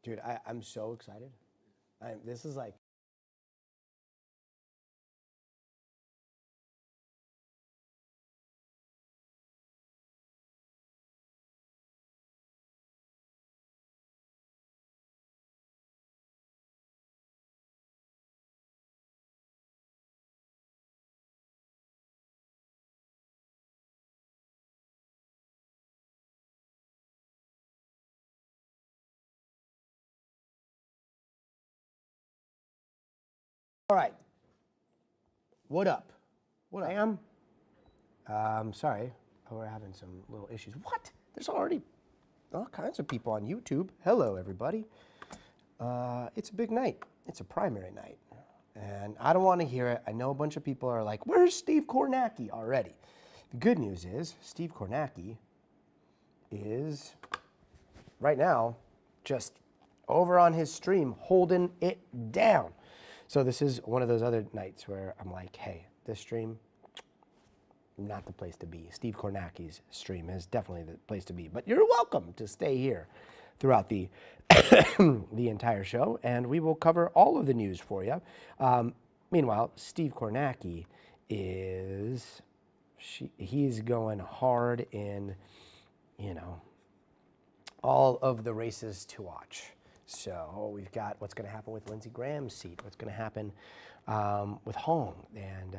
Dude, I'm so excited. This is like, all right, what up? What up? Sorry, we're having some little issues. What? There's already all kinds of people on YouTube. Hello, everybody. It's a big night. It's a primary night. And I don't want to hear it. I know a bunch of people are like, where's Steve Kornacki already? The good news is Steve Kornacki is right now just over on his stream holding it down. So this is one of those other nights where I'm like, hey, this stream, not the place to be. Steve Kornacki's stream is definitely the place to be. But you're welcome to stay here throughout the the entire show, and we will cover all of the news for you. Meanwhile, Steve Kornacki he's going hard in, all of the races to watch. So we've got what's going to happen with Lindsey Graham's seat, what's going to happen with Hong, and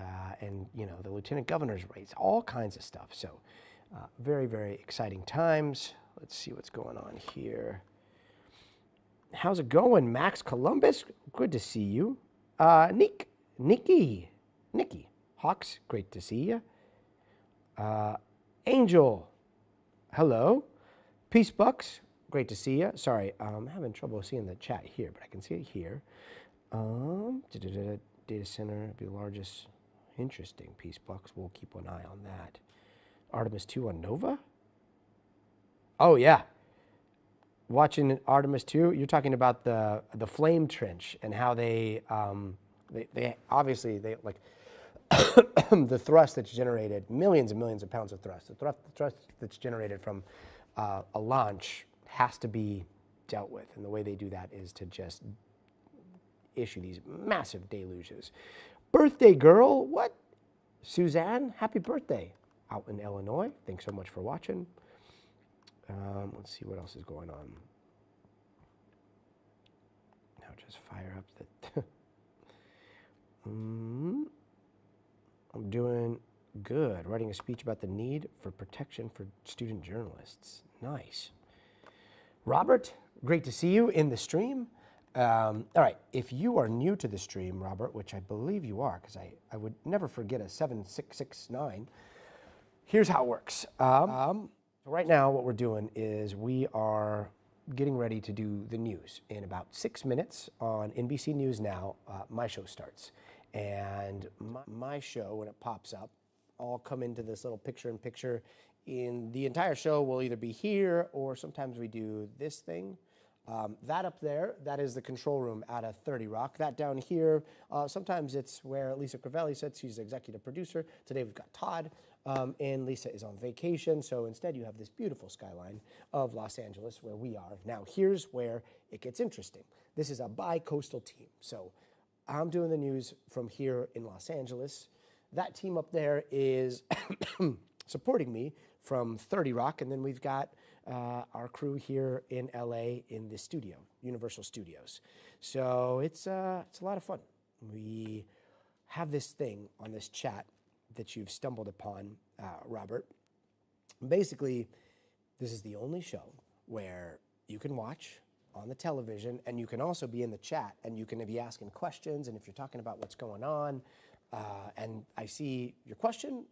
the lieutenant governor's race, all kinds of stuff. So very, very exciting times. Let's see what's going on here. How's it going, Max Columbus? Good to see you. Nikki Hawks, great to see you. Angel, hello. Peace Bucks, great to see you. Sorry, I'm having trouble seeing the chat here, but I can see it here. Data center, be the largest. Interesting, Peace Bucks. We'll keep an eye on that. Artemis 2 on Nova? Oh, yeah. Watching Artemis 2, you're talking about the flame trench and how they obviously like the thrust that's generated, millions and millions of pounds of thrust. The thrust that's generated from a launch has to be dealt with, and the way they do that is to just issue these massive deluges. Birthday girl, what? Suzanne, happy birthday out in Illinois. Thanks so much for watching. Let's see what else is going on. Now just fire up the... I'm doing good. Writing a speech about the need for protection for student journalists. Nice. Robert, great to see you in the stream. All right, if you are new to the stream, Robert, which I believe you are, because I would never forget a 7669, here's how it works. Right now, what we're doing is we are getting ready to do the news. In about 6 minutes on NBC News Now, my show starts. And my show, when it pops up, I'll come into this little picture-in-picture. In the entire show will either be here, or sometimes we do this thing. That up there, that is the control room out of 30 Rock. That down here, sometimes it's where Lisa Crivelli sits. She's the executive producer. Today we've got Todd, and Lisa is on vacation. So instead you have this beautiful skyline of Los Angeles where we are. Now here's where it gets interesting. This is a bi-coastal team. So I'm doing the news from here in Los Angeles. That team up there is supporting me from 30 Rock, and then we've got our crew here in LA in the studio, Universal Studios. So it's a lot of fun. We have this thing on this chat that you've stumbled upon, Robert. Basically, this is the only show where you can watch on the television, and you can also be in the chat, and you can be asking questions, and if you're talking about what's going on, and I see your question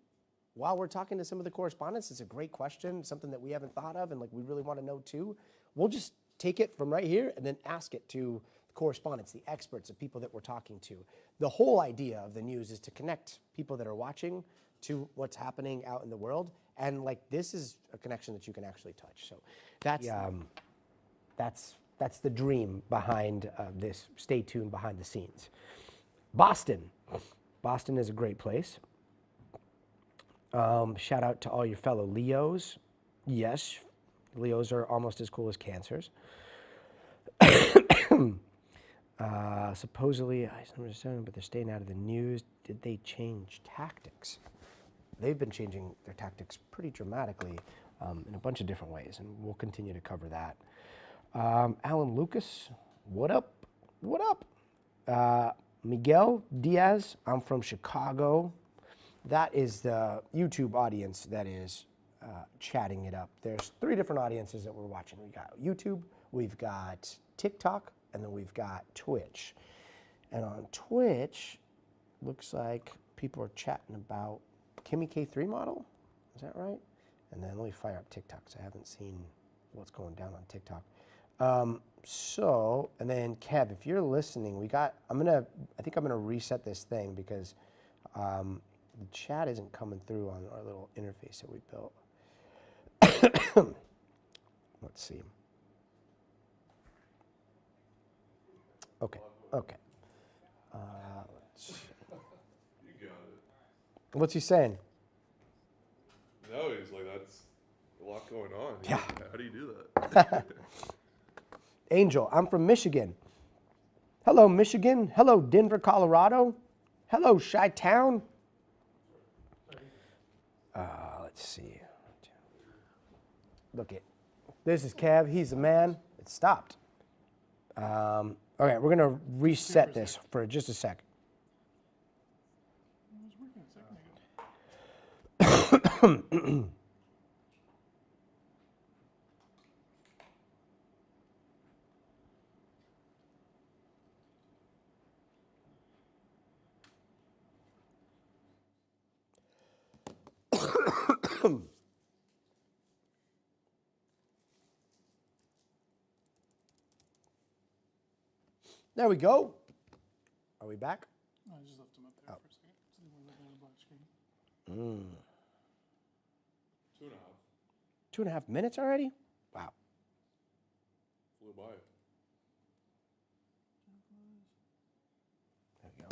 while we're talking to some of the correspondents. It's a great question, something that we haven't thought of, and like we really want to know too. We'll just take it from right here and then ask it to the correspondents, the experts, the people that we're talking to. The whole idea of the news is to connect people that are watching to what's happening out in the world, and like this is a connection that you can actually touch. So that's the dream behind this. Stay tuned behind the scenes. Boston is a great place. Shout out to all your fellow Leos. Yes, Leos are almost as cool as Cancers. Supposedly, I understand, but they're staying out of the news. Did they change tactics? They've been changing their tactics pretty dramatically in a bunch of different ways, and we'll continue to cover that. Alan Lucas, what up? What up? Miguel Diaz, I'm from Chicago. That is the YouTube audience that is chatting it up. There's 3 different audiences that we're watching. We got YouTube, we've got TikTok, and then we've got Twitch. And on Twitch, looks like people are chatting about Kimmy K3 model. Is that right? And then let me fire up TikTok, because I haven't seen what's going down on TikTok. And then Kev, if you're listening, I think I'm gonna reset this thing because the chat isn't coming through on our little interface that we built. Let's see. Okay. Let's see. You got it. What's he saying? No, he's like, that's a lot going on. Yeah. How do you do that? Angel, I'm from Michigan. Hello, Michigan. Hello, Denver, Colorado. Hello, Chi-Town. Let's see. Look it. This is Kev. He's the man. It stopped. Okay, we're going to reset this for just a sec. It was working a second ago. There we go. Are we back? No, I just left him up there for a second. So they weren't looking at the black screen. 2.5. 2.5 minutes already? Wow. Flew by. There we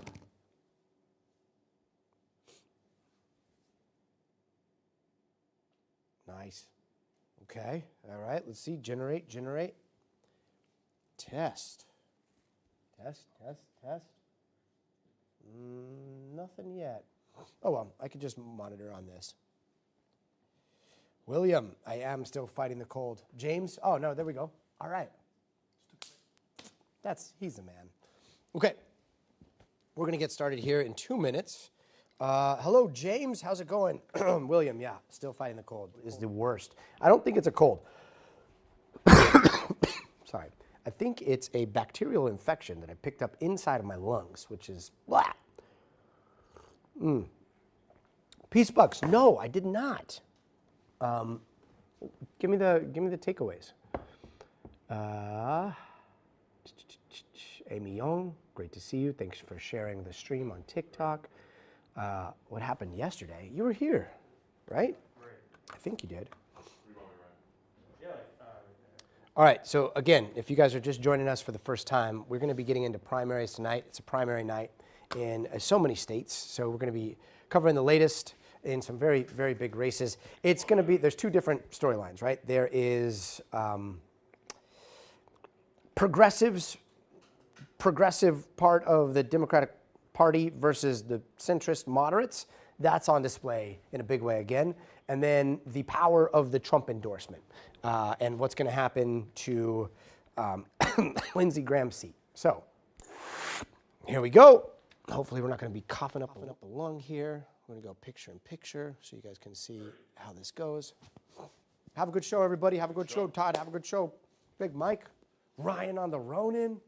go. Nice. Okay. All right. Let's see. Generate. Test. Nothing yet. Oh, well, I could just monitor on this. William, I am still fighting the cold. James, oh, no, there we go. All right. He's the man. Okay. We're going to get started here in 2 minutes. Hello, James. How's it going? William, yeah, still fighting the cold. Is the worst. I don't think it's a cold. Sorry. I think it's a bacterial infection that I picked up inside of my lungs, which is blah. Peace Bucks. No, I did not. Give me the takeaways. Amy Young, great to see you. Thanks for sharing the stream on TikTok. What happened yesterday? You were here, right? Right. I think you did. Yeah, All right, so again, if you guys are just joining us for the first time, we're going to be getting into primaries tonight. It's a primary night in so many states, so we're going to be covering the latest in some very, very big races. It's going to be, there's 2 different storylines, right? There is progressive part of the Democratic Party versus the centrist moderates. That's on display in a big way again. And then the power of the Trump endorsement and what's going to happen to Lindsey Graham's seat. So here we go. Hopefully we're not going to be coughing up a lung here. We're going to go picture in picture so you guys can see how this goes. Have a good show, everybody. Have a good show, Todd. Have a good show, Big Mike. Ryan on the Ronin.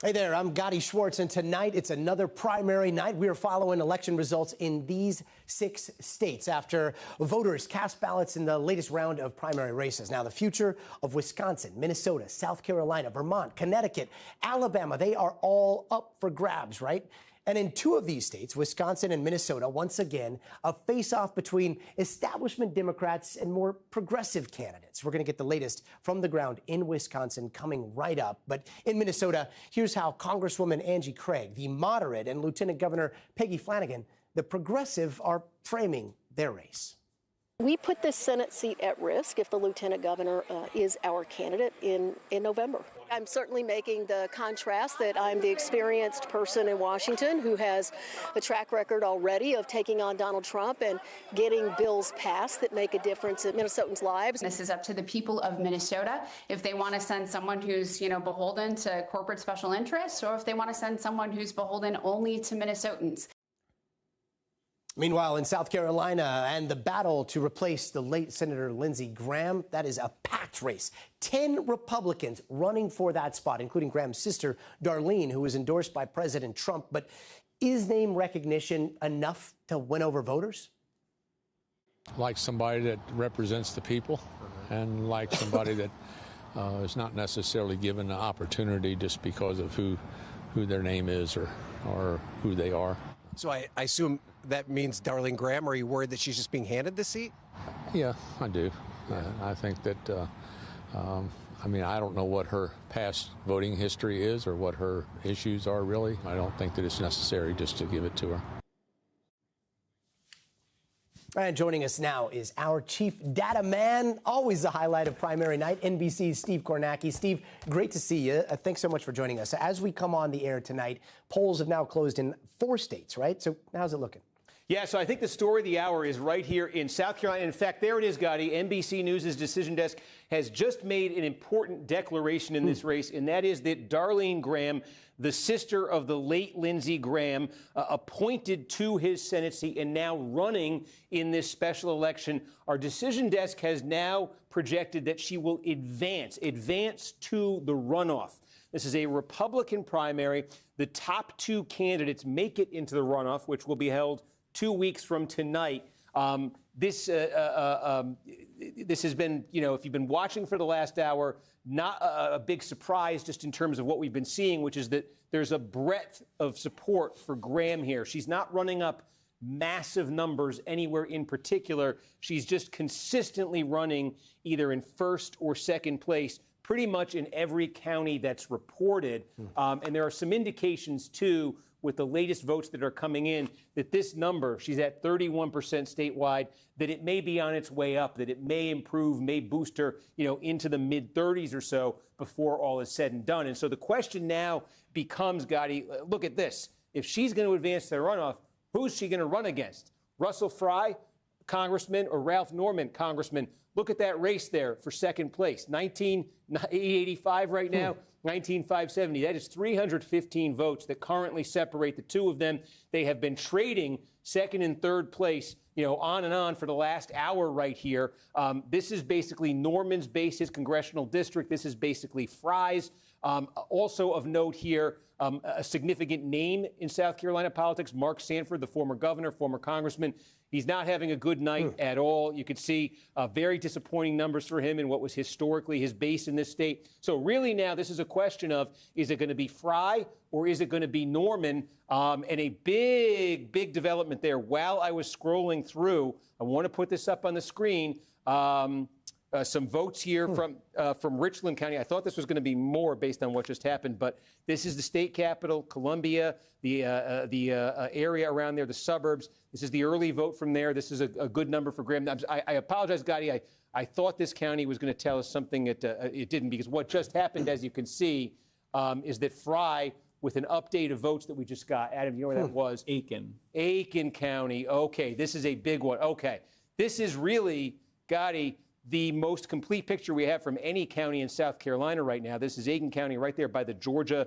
Hey there, I'm Gotti Schwartz, and tonight it's another primary night. We are following election results in these 6 states after voters cast ballots in the latest round of primary races. Now, the future of Wisconsin, Minnesota, South Carolina, Vermont, Connecticut, Alabama, they are all up for grabs, right? And in 2 of these states, Wisconsin and Minnesota, once again, a face-off between establishment Democrats and more progressive candidates. We're going to get the latest from the ground in Wisconsin coming right up. But in Minnesota, here's how Congresswoman Angie Craig, the moderate, and Lieutenant Governor Peggy Flanagan, the progressive, are framing their race. We put this Senate seat at risk if the lieutenant governor is our candidate in November. I'm certainly making the contrast that I'm the experienced person in Washington who has a track record already of taking on Donald Trump and getting bills passed that make a difference in Minnesotans' lives. This is up to the people of Minnesota if they want to send someone who's, beholden to corporate special interests, or if they want to send someone who's beholden only to Minnesotans. Meanwhile, in South Carolina, and the battle to replace the late Senator Lindsey Graham, that is a packed race. 10 Republicans running for that spot, including Graham's sister, Darlene, who was endorsed by President Trump. But is name recognition enough to win over voters? Like somebody that represents the people, and like somebody that is not necessarily given the opportunity just because of who their name is or who they are. So I assume that means Darlene Graham. Are you worried that she's just being handed the seat? Yeah, I do. I think that, I don't know what her past voting history is or what her issues are really. I don't think that it's necessary just to give it to her. And joining us now is our chief data man, always the highlight of primary night, NBC's Steve Kornacki. Steve, great to see you. Thanks so much for joining us. As we come on the air tonight, polls have now closed in 4 states, right? So how's it looking? Yeah, so I think the story of the hour is right here in South Carolina. In fact, there it is, Gotti. NBC News' decision desk has just made an important declaration in this race, and that is that Darlene Graham, the sister of the late Lindsey Graham, appointed to his Senate seat and now running in this special election. Our decision desk has now projected that she will advance to the runoff. This is a Republican primary. The top 2 candidates make it into the runoff, which will be held 2 weeks from tonight. This has been, if you've been watching for the last hour, not a big surprise just in terms of what we've been seeing, which is that there's a breadth of support for Graham here. She's not running up massive numbers anywhere in particular. She's just consistently running either in first or second place pretty much in every county that's reported. And there are some indications, too, with the latest votes that are coming in, that this number, she's at 31% statewide, that it may be on its way up, that it may improve, may boost her, into the mid-30s or so before all is said and done. And so the question now becomes, Gotti, look at this. If she's going to advance to the runoff, who's she going to run against? Russell Fry, Congressman, or Ralph Norman, Congressman? Look at that race there for second place. 19,885 right now. 19,570. That is 315 votes that currently separate the 2 of them. They have been trading second and third place, on and on for the last hour right here. This is basically Norman's base, his congressional district. This is basically Fry's. Also of note here, a significant name in South Carolina politics, Mark Sanford, the former governor, former congressman. He's not having a good night at all. You could see very disappointing numbers for him in what was historically his base in this state. So really now this is a question of, is it going to be Fry or is it going to be Norman? And a big development there. While I was scrolling through, I want to put this up on the screen. Some votes here from Richland County. I thought this was going to be more based on what just happened, but this is the state capital, Columbia, the area around there, the suburbs. This is the early vote from there. This is a good number for Graham. I apologize, Gotti. I thought this county was going to tell us something that it didn't, because what just happened, as you can see, is that Fry, with an update of votes that we just got, Adam, you know where that was? Aiken County. Okay, this is a big one. Okay, this is really, Gotti, the most complete picture we have from any county in South Carolina right now. This is Aiken County right there by the Georgia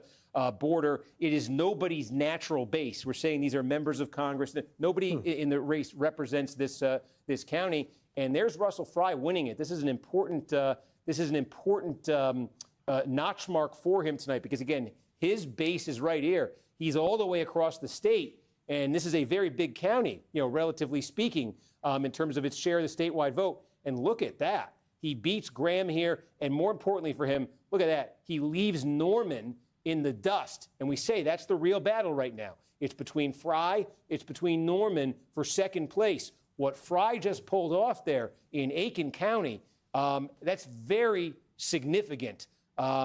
border. It is nobody's natural base. We're saying these are members of Congress. Nobody in the race represents this county. And there's Russell Fry winning it. This is an important notch mark for him tonight, because again, His base is right here. He's all the way across the state, and this is a very big county, relatively speaking, in terms of its share of the statewide vote. And look at that. He beats Graham here, and more importantly for him, look at that. He leaves Norman in the dust. And we say that's the real battle right now. It's between Fry, it's between Norman for second place. What Fry just pulled off there in Aiken County, that's very significant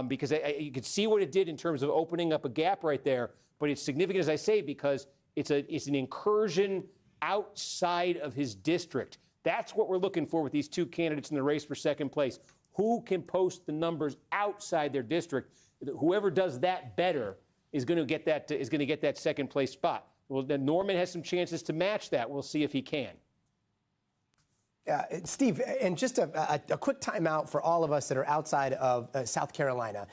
because you could see what it did in terms of opening up a gap right there. But it's significant, as I say, because it's an incursion outside of his district. That's what we're looking for with these two candidates in the race for second place. Who can post the numbers outside their district? Whoever does that better is going to get that second place spot. Well, then Norman has some chances to match that. We'll see if he can. Steve, and just a quick timeout for all of us that are outside of South Carolina.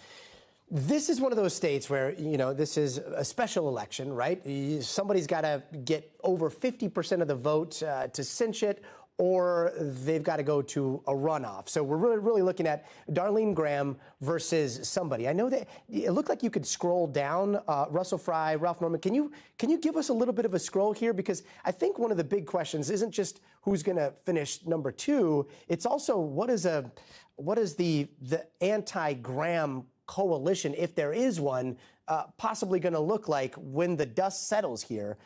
This is one of those states where, this is a special election, right? Somebody's got to get over 50% of the vote to cinch it, or they've got to go to a runoff. So we're really looking at Darlene Graham versus somebody. I know that it looked like you could scroll down. Russell Fry, Ralph Norman. Can you give us a little bit of a scroll here? Because I think one of the big questions isn't just who's going to finish number 2. It's also what is the anti-Graham coalition, if there is one, possibly going to look like when the dust settles here?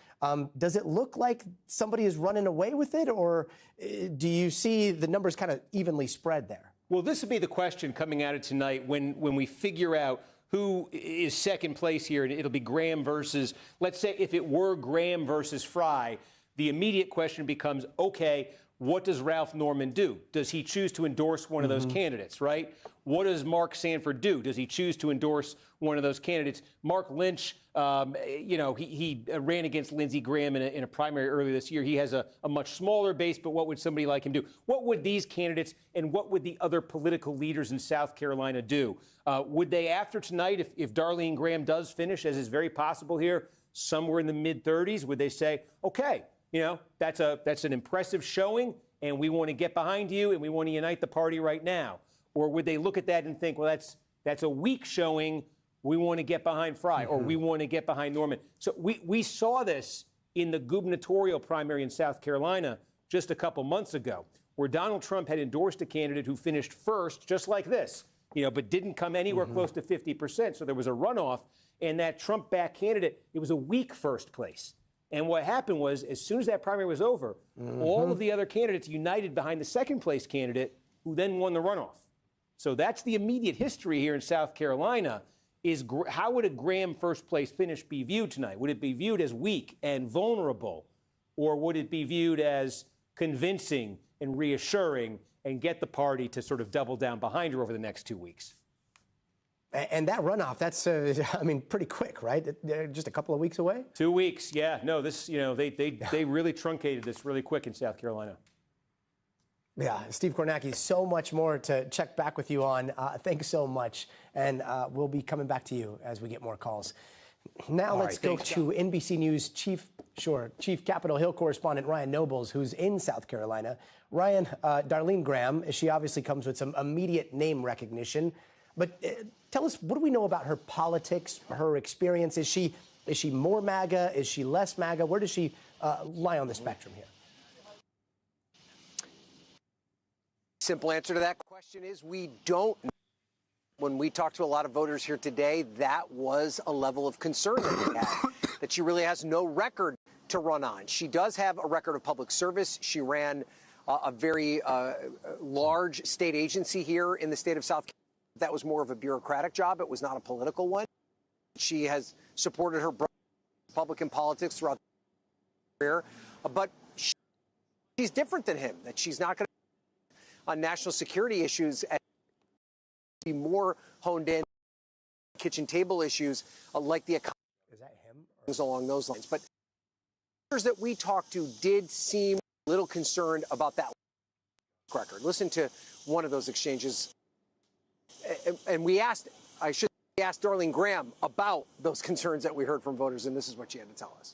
Does it look like somebody is running away with it, or do you see the numbers kind of evenly spread there? Well, this will be the question coming out of tonight when we figure out who is second place here, and it'll be Graham versus, let's say if it were Graham versus Fry, the immediate question becomes, okay, what does Ralph Norman do? Does he choose to endorse one of those candidates, right? What does Mark Sanford do? Does he choose to endorse one of those candidates? Mark Lynch, he ran against Lindsey Graham in a primary earlier this year. He has a much smaller base, but what would somebody like him do? What would these candidates and what would the other political leaders in South Carolina do? Would they, after tonight, if Darlene Graham does finish, as is very possible here, somewhere in the mid-30s, would they say, okay, that's an impressive showing, and we want to get behind you, and we want to unite the party right now? Or would they look at that and think, well, that's a weak showing, we want to get behind Fry, or we want to get behind Norman? So we saw this in the gubernatorial primary in South Carolina just a couple months ago, where Donald Trump had endorsed a candidate who finished first, just like this, but didn't come anywhere close to 50%. So there was a runoff, and that Trump-backed candidate, it was a weak first place. And what happened was, as soon as that primary was over, all of the other candidates united behind the second place candidate, who then won the runoff. So that's the immediate history here in South Carolina, is how would a Graham first place finish be viewed tonight? Would it be viewed as weak and vulnerable, or would it be viewed as convincing and reassuring and get the party to sort of double down behind her over the next 2 weeks? And that runoff, that's, pretty quick, right? They're just a couple of weeks away? 2 weeks, yeah. No, this, they really truncated this really quick in South Carolina. Yeah, Steve Kornacki, so much more to check back with you on. Thanks so much. And we'll be coming back to you as we get more calls. Now let's go to NBC News Chief Capitol Hill correspondent Ryan Nobles, who's in South Carolina. Ryan, Darlene Graham, she obviously comes with some immediate name recognition. But tell us, what do we know about her politics, her experience? Is she more MAGA? Is she less MAGA? Where does she lie on the spectrum here? Simple answer to that question is we don't know. When we talked to a lot of voters here today, that was a level of concern that they had, that she really has no record to run on. She does have a record of public service. She ran a very large state agency here in the state of South Carolina. That was more of a bureaucratic job. It was not a political one. She has supported her Republican politics throughout her career. But she's different than him, that she's not going to on national security issues and be more honed in kitchen table issues like the economy. Is that him? Things along those lines. But voters that we talked to did seem a little concerned about that record. Listen to one of those exchanges. And we asked Darlene Graham about those concerns that we heard from voters, and this is what she had to tell us.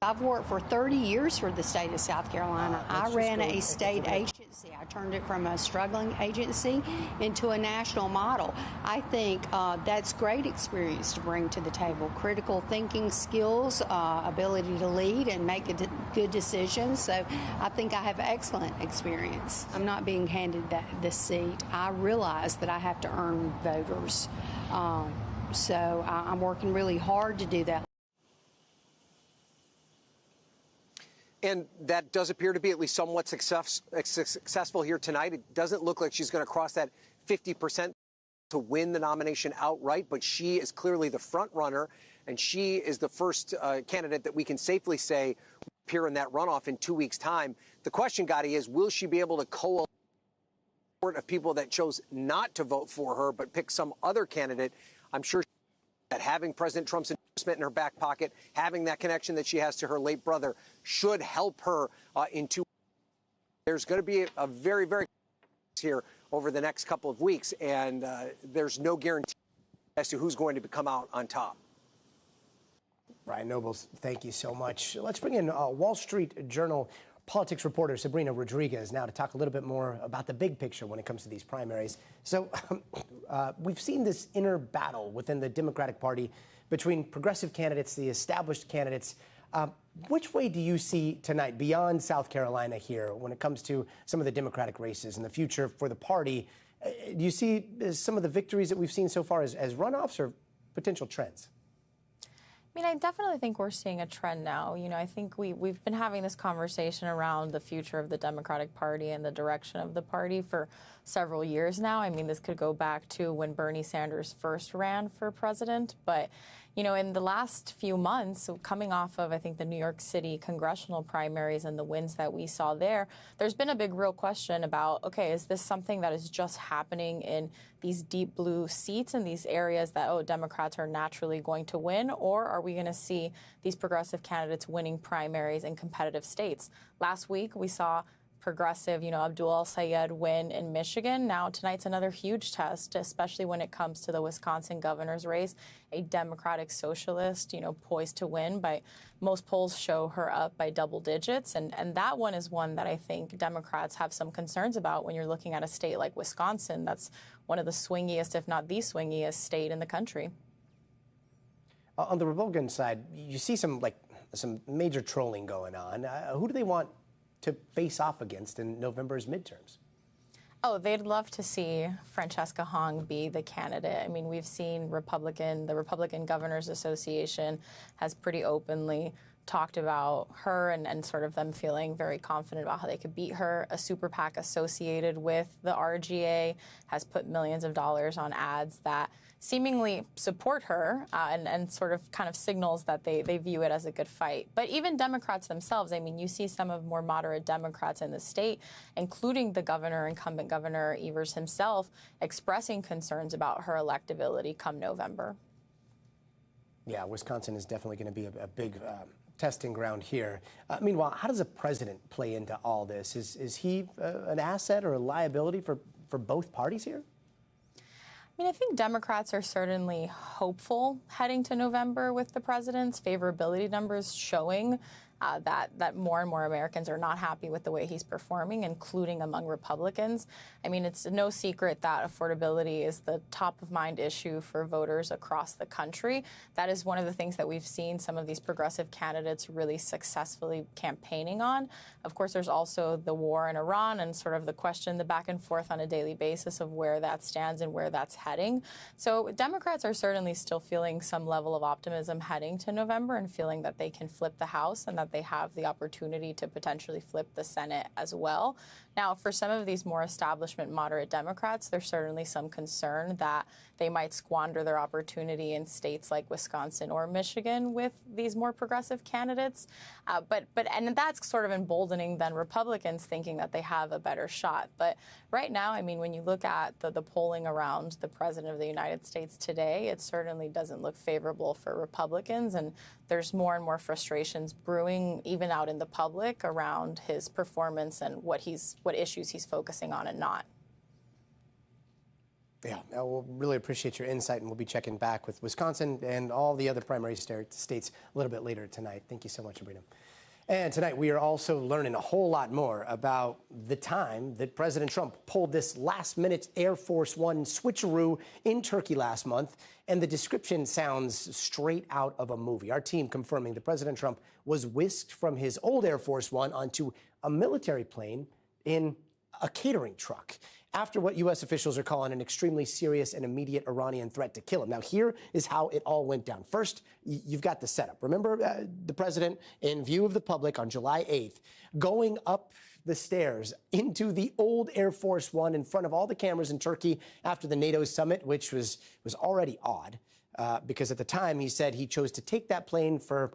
I've worked for 30 years for the state of South Carolina. I ran a state agency. I turned it from a struggling agency into a national model. I think that's great experience to bring to the table. Critical thinking skills, ability to lead and make good decisions. So I think I have excellent experience. I'm not being handed this seat. I realize that I have to earn voters. So I'm working really hard to do that. And that does appear to be at least somewhat successful here tonight. It doesn't look like she's going to cross that 50% to win the nomination outright, but she is clearly the front runner, and she is the first candidate that we can safely say will appear in that runoff in 2 weeks' time. The question, Gotti, is will she be able to coalesce of people that chose not to vote for her but pick some other candidate? I'm sure that having President Trump's endorsement in her back pocket, having that connection that she has to her late brother, should help her in 2 weeks. There's going to be a very, very here over the next couple of weeks, and there's no guarantee as to who's going to come out on top. Ryan Nobles, thank you so much. Let's bring in Wall Street Journal politics reporter Sabrina Rodriguez now to talk a little bit more about the big picture when it comes to these primaries. So we've seen this inner battle within the Democratic Party between progressive candidates, the established candidates. Which way do you see tonight, beyond South Carolina here, when it comes to some of the Democratic races and the future for the party? Do you see some of the victories that we've seen so far as runoffs or potential trends? I mean, I definitely think we're seeing a trend now. You know, I think we've been having this conversation around the future of the Democratic Party and the direction of the party for several years now. I mean, this could go back to when Bernie Sanders first ran for president. But, you know, in the last few months, coming off of, I think, the New York City congressional primaries and the wins that we saw there, there's been a big real question about, okay, is this something that is just happening in these deep blue seats in these areas that, oh, Democrats are naturally going to win, or are we going to see these progressive candidates winning primaries in competitive states? Last week, we saw progressive, Abdul El-Sayed win in Michigan. Now, tonight's another huge test, especially when it comes to the Wisconsin governor's race. A Democratic socialist, poised to win, but most polls show her up by double digits. And that one is one that I think Democrats have some concerns about when you're looking at a state like Wisconsin. That's one of the swingiest, if not the swingiest state in the country. On the Republican side, you see some major trolling going on. Who do they want to face off against in November's midterms? Oh, they'd love to see Francesca Hong be the candidate. I mean, we've seen the Republican Governors Association has pretty openly talked about her and sort of them feeling very confident about how they could beat her. A super PAC associated with the RGA has put millions of dollars on ads that seemingly support her and sort of kind of signals that they view it as a good fight. But even Democrats themselves, I mean, you see some of more moderate Democrats in the state, including the incumbent Governor Evers himself, expressing concerns about her electability come November. Yeah, Wisconsin is definitely going to be a big testing ground here. Meanwhile, how does a president play into all this? Is he an asset or a liability for both parties here? I mean, I think Democrats are certainly hopeful heading to November with the president's favorability numbers showing that more and more Americans are not happy with the way he's performing, including among Republicans. I mean, it's no secret that affordability is the top of mind issue for voters across the country. That is one of the things that we've seen some of these progressive candidates really successfully campaigning on. Of course, there's also the war in Iran and sort of the question, the back and forth on a daily basis of where that stands and where that's heading. So Democrats are certainly still feeling some level of optimism heading to November and feeling that they can flip the House and that they have the opportunity to potentially flip the Senate as well. Now, for some of these more establishment moderate Democrats, there's certainly some concern that they might squander their opportunity in states like Wisconsin or Michigan with these more progressive candidates. And that's sort of emboldening then Republicans thinking that they have a better shot. But right now, I mean, when you look at the polling around the president of the United States today, it certainly doesn't look favorable for Republicans. And there's more and more frustrations brewing even out in the public around his performance and what issues he's focusing on and not. Yeah, we'll really appreciate your insight, and we'll be checking back with Wisconsin and all the other primary states a little bit later tonight. Thank you so much, Sabrina. And tonight we are also learning a whole lot more about the time that President Trump pulled this last-minute Air Force One switcheroo in Turkey last month, and the description sounds straight out of a movie. Our team confirming that President Trump was whisked from his old Air Force One onto a military plane in a catering truck after what U.S. officials are calling an extremely serious and immediate Iranian threat to kill him. Now, here is how it all went down. First, you've got the setup. Remember the president, in view of the public on July 8th, going up the stairs into the old Air Force One in front of all the cameras in Turkey after the NATO summit, which was already odd because at the time he said he chose to take that plane for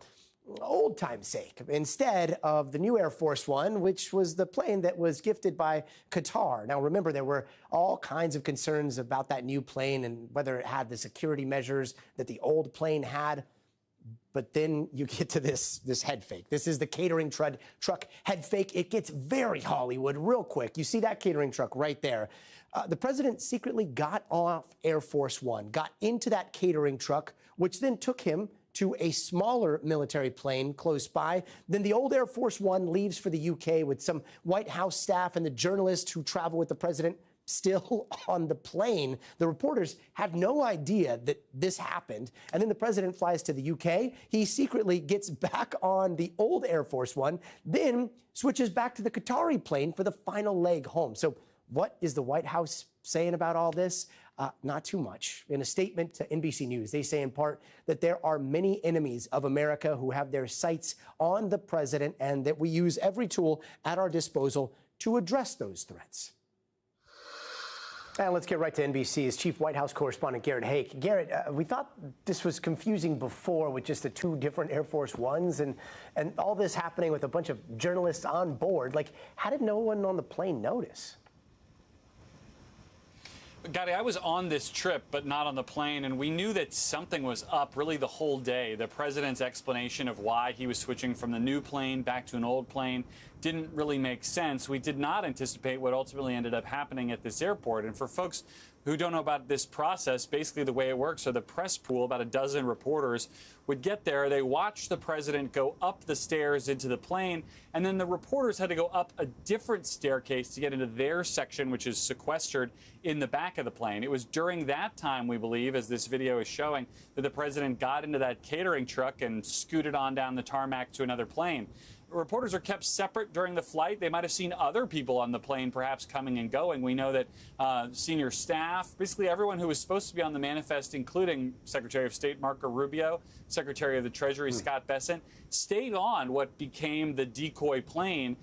old time's sake instead of the new Air Force One, which was the plane that was gifted by Qatar. Now, remember, there were all kinds of concerns about that new plane and whether it had the security measures that the old plane had. But then you get to this head fake. This is the catering truck head fake. It gets very Hollywood real quick. You see that catering truck right there. The president secretly got off Air Force One, got into that catering truck, which then took him to a smaller military plane close by. Then the old Air Force One leaves for the UK with some White House staff and the journalists who travel with the president still on the plane. The reporters have no idea that this happened. And then the president flies to the UK. He secretly gets back on the old Air Force One, then switches back to the Qatari plane for the final leg home. So what is the White House saying about all this? Not too much. In a statement to NBC News, they say in part that there are many enemies of America who have their sights on the president and that we use every tool at our disposal to address those threats. And let's get right to NBC's chief White House correspondent, Garrett Haake. Garrett, we thought this was confusing before with just the two different Air Force Ones and all this happening with a bunch of journalists on board. Like, how did no one on the plane notice? Gotti, I was on this trip, but not on the plane, and we knew that something was up really the whole day. The president's explanation of why he was switching from the new plane back to an old plane didn't really make sense. We did not anticipate what ultimately ended up happening at this airport. And for folks who don't know about this process, basically the way it works, so the press pool, about a dozen reporters, would get there. They watched the president go up the stairs into the plane, and then the reporters had to go up a different staircase to get into their section, which is sequestered in the back of the plane. It was during that time, we believe, as this video is showing, that the president got into that catering truck and scooted on down the tarmac to another plane. Reporters are kept separate during the flight. They might have seen other people on the plane, perhaps coming and going. We know that senior staff, basically everyone who was supposed to be on the manifest, including Secretary of State Marco Rubio, Secretary of the Treasury Scott Bessent, stayed on what became the decoy plane.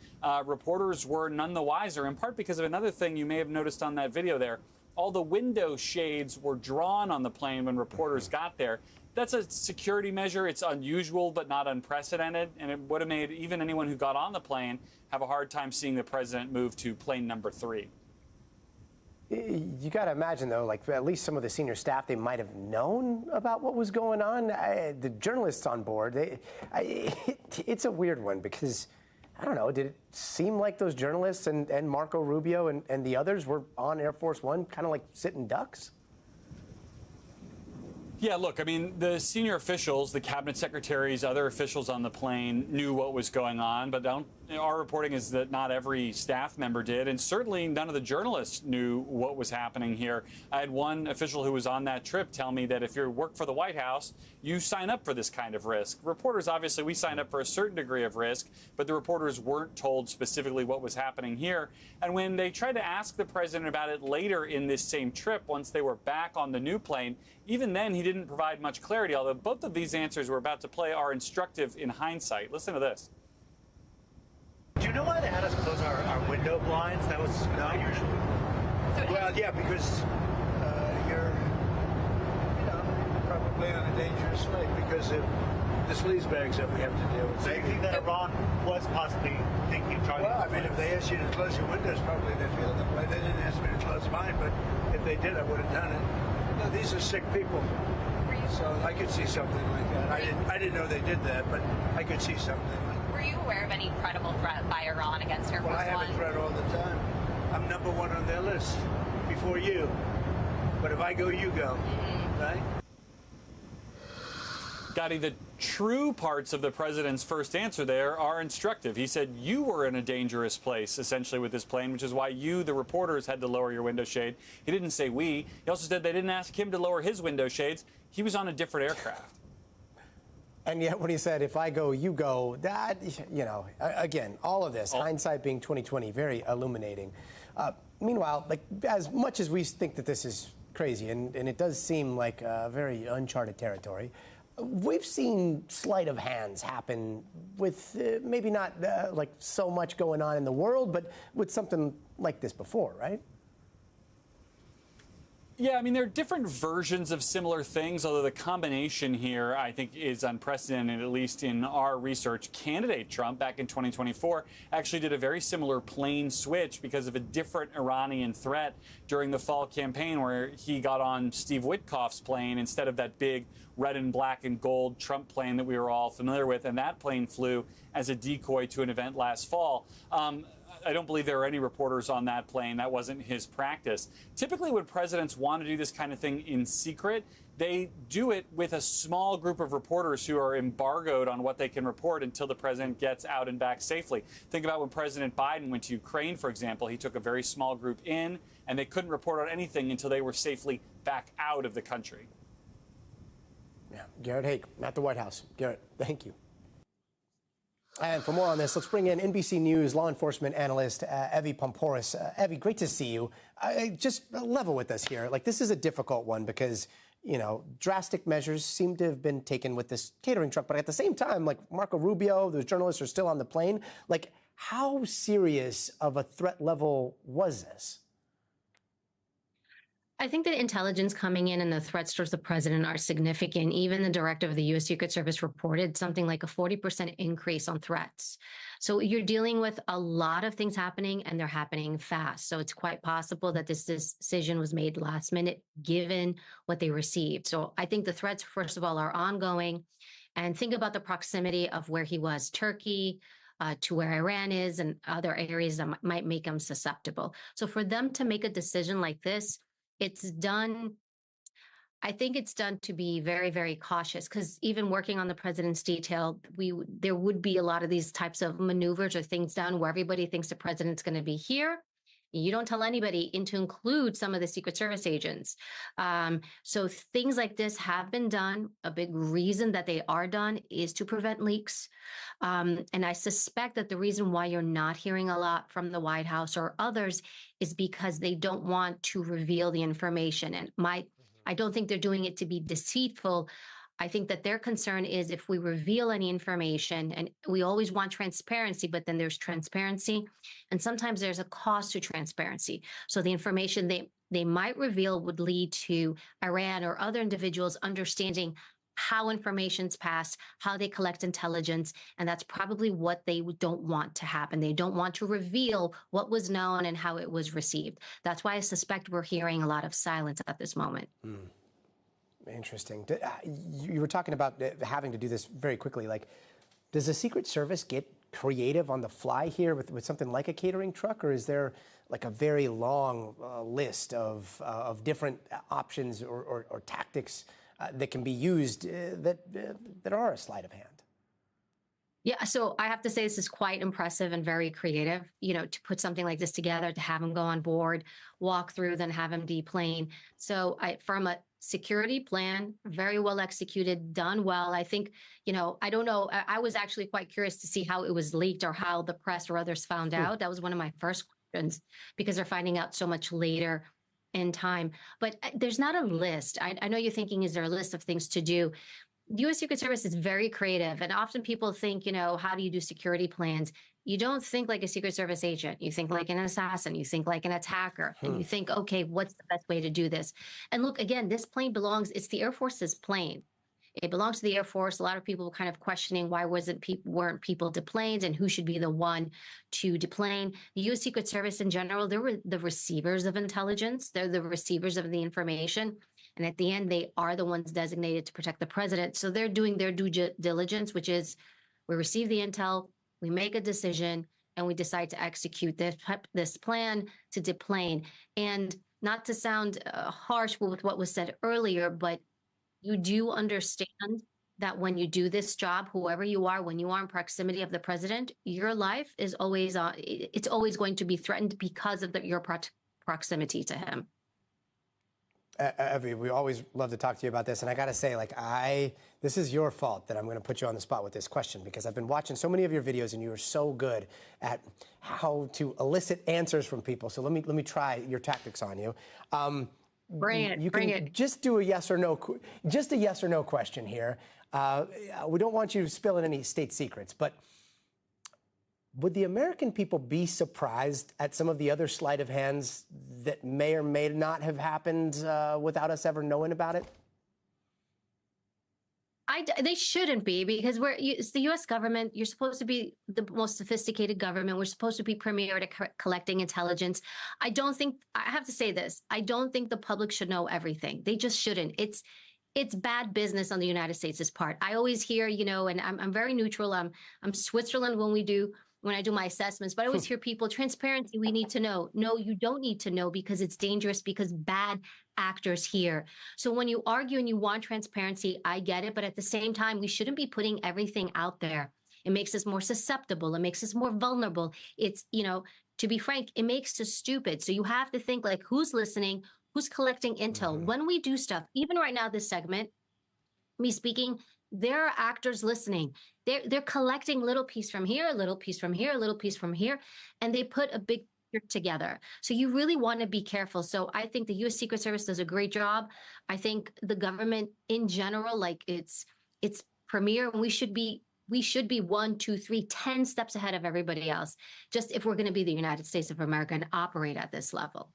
Reporters were none the wiser, in part because of another thing you may have noticed on that video there. All the window shades were drawn on the plane when reporters got there. That's a security measure. It's unusual, but not unprecedented. And it would have made even anyone who got on the plane have a hard time seeing the president move to plane number 3. You got to imagine, though, like at least some of the senior staff, they might have known about what was going on. The journalists on board, it's a weird one because, I don't know, did it seem like those journalists and Marco Rubio and the others were on Air Force One, kind of like sitting ducks? Yeah, look, I mean, the senior officials, the cabinet secretaries, other officials on the plane knew what was going on, but our reporting is that not every staff member did, and certainly none of the journalists knew what was happening here. I had one official who was on that trip tell me that if you work for the White House, you sign up for this kind of risk. Reporters, obviously, we signed up for a certain degree of risk, but the reporters weren't told specifically what was happening here. And when they tried to ask the president about it later in this same trip, once they were back on the new plane, even then he didn't provide much clarity, although both of these answers we're about to play are instructive in hindsight. Listen to this. Do you know why they had us close our window blinds? That was not usual. Well, yeah, because you're, probably on a dangerous flight because of the sleaze bags that we have to deal with. So you think that Iran was possibly thinking, trying Well, I mean, if they asked you to close your windows, probably they feel that way. They didn't ask me to close mine, but if they did, I would have done it. No, these are sick people. So I could see something like that. I didn't know they did that, but I could see something like that. Were you aware of any credible threat by Iran against Air Force One? Well, I have a threat all the time. I'm number one on their list before you. But if I go, you go, right? Gotti, the true parts of the president's first answer there are instructive. He said you were in a dangerous place, essentially, with this plane, which is why you, the reporters, had to lower your window shade. He didn't say we. He also said they didn't ask him to lower his window shades. He was on a different aircraft. And yet when he said, if I go, you go, that, you know, again, all of this, hindsight being 2020, very illuminating. Meanwhile, like, as much as we think that this is crazy, and it does seem like very uncharted territory, we've seen sleight of hands happen with maybe not like so much going on in the world, but with something like this before, right? Yeah, I mean, there are different versions of similar things, although the combination here, I think, is unprecedented, at least in our research. Candidate Trump, back in 2024, actually did a very similar plane switch because of a different Iranian threat during the fall campaign, where he got on Steve Witkoff's plane instead of that big red and black and gold Trump plane that we were all familiar with, and that plane flew as a decoy to an event last fall. I don't believe there were any reporters on that plane. That wasn't his practice. Typically, when presidents want to do this kind of thing in secret, they do it with a small group of reporters who are embargoed on what they can report until the president gets out and back safely. Think about when President Biden went to Ukraine, for example. He took a very small group in, and they couldn't report on anything until they were safely back out of the country. Yeah, Garrett Haake at the White House. Garrett, thank you. And for more on this, let's bring in NBC News law enforcement analyst Evie Pomporis. Evie, great to see you. Just level with us here. Like, this is a difficult one because, you know, drastic measures seem to have been taken with this catering truck. But at the same time, like Marco Rubio, those journalists are still on the plane. Like, how serious of a threat level was this? I think the intelligence coming in and the threats towards the president are significant. Even the director of the U.S. Secret Service reported something like a 40% increase on threats. So you're dealing with a lot of things happening, and they're happening fast. So it's quite possible that this decision was made last minute, given what they received. So I think the threats, first of all, are ongoing. And think about the proximity of where he was, Turkey, to where Iran is, and other areas that might make him susceptible. So for them to make a decision like this, it's done, I think it's done to be very, very cautious, because even working on the president's detail, there would be a lot of these types of maneuvers or things done where everybody thinks the president's going to be here. You don't tell anybody, and to include some of the Secret Service agents. So things like this have been done. A big reason that they are done is to prevent leaks. And I suspect that the reason why you're not hearing a lot from the White House or others is because they don't want to reveal the information. And I don't think they're doing it to be deceitful. I think that their concern is if we reveal any information, and we always want transparency, but then there's transparency, and sometimes there's a cost to transparency. So the information they might reveal would lead to Iran or other individuals understanding how information's passed, how they collect intelligence, and that's probably what they don't want to happen. They don't want to reveal what was known and how it was received. That's why I suspect we're hearing a lot of silence at this moment. Interesting. You were talking about having to do this very quickly. Like, does the Secret Service get creative on the fly here with something like a catering truck, or is there like a very long list of different options or tactics that can be used that are a sleight of hand? Yeah, so I have to say this is quite impressive and very creative, you know, to put something like this together, to have him go on board, walk through, then have him deplane. So from a security plan, very well executed, done well. I think, you know, I don't know. I was actually quite curious to see how it was leaked or how the press or others found out. That was one of my first questions, because they're finding out so much later in time. But there's not a list. I know you're thinking, is there a list of things to do? The U.S. Secret Service is very creative, and often people think, you know, how do you do security plans? You don't think like a Secret Service agent. You think like an assassin. You think like an attacker. And you think, okay, what's the best way to do this? And look, again, this plane it's the Air Force's plane. It belongs to the Air Force. A lot of people kind of questioning why weren't people deplaned and who should be the one to deplane. The U.S. Secret Service in general, they were the receivers of intelligence. They're the receivers of the information. And at the end, they are the ones designated to protect the president. So they're doing their due diligence, which is we receive the intel, we make a decision, and we decide to execute this plan to deplane. And not to sound harsh with what was said earlier, but you do understand that when you do this job, whoever you are, when you are in proximity of the president, your life is always it's always going to be threatened because of your proximity to him. Evie, we always love to talk to you about this, and I got to say, this is your fault that I'm going to put you on the spot with this question, because I've been watching so many of your videos, and you are so good at how to elicit answers from people. So let me try your tactics on you. Bring it. You can just do a yes or no, just a yes or no question here. We don't want you spilling any state secrets, but would the American people be surprised at some of the other sleight of hands that may or may not have happened without us ever knowing about it? They shouldn't be, because it's the U.S. government. You're supposed to be the most sophisticated government. We're supposed to be premier at collecting intelligence. I have to say this. I don't think the public should know everything. They just shouldn't. It's bad business on the United States' part. I always hear, and I'm very neutral. I'm Switzerland when I do my assessments, but I always hear people, transparency, we need to know. No, you don't need to know, because it's dangerous, because bad actors here. So when you argue and you want transparency, I get it. But at the same time, we shouldn't be putting everything out there. It makes us more susceptible. It makes us more vulnerable. It's, to be frank, it makes us stupid. So you have to think, who's listening, who's collecting intel. When we do stuff, even right now, this segment, me speaking, there are actors listening. They're collecting little piece from here, a little piece from here, a little piece from here, and they put a big picture together. So you really want to be careful. So I think the U.S. Secret Service does a great job. I think the government in general, it's premier, and we should be 1, 2, 3, 10 steps ahead of everybody else, just if we're going to be the United States of America and operate at this level.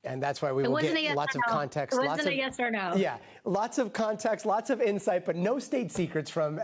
And that's why we will get lots of context. It wasn't a yes or no. Yeah, lots of context, lots of insight, but no state secrets from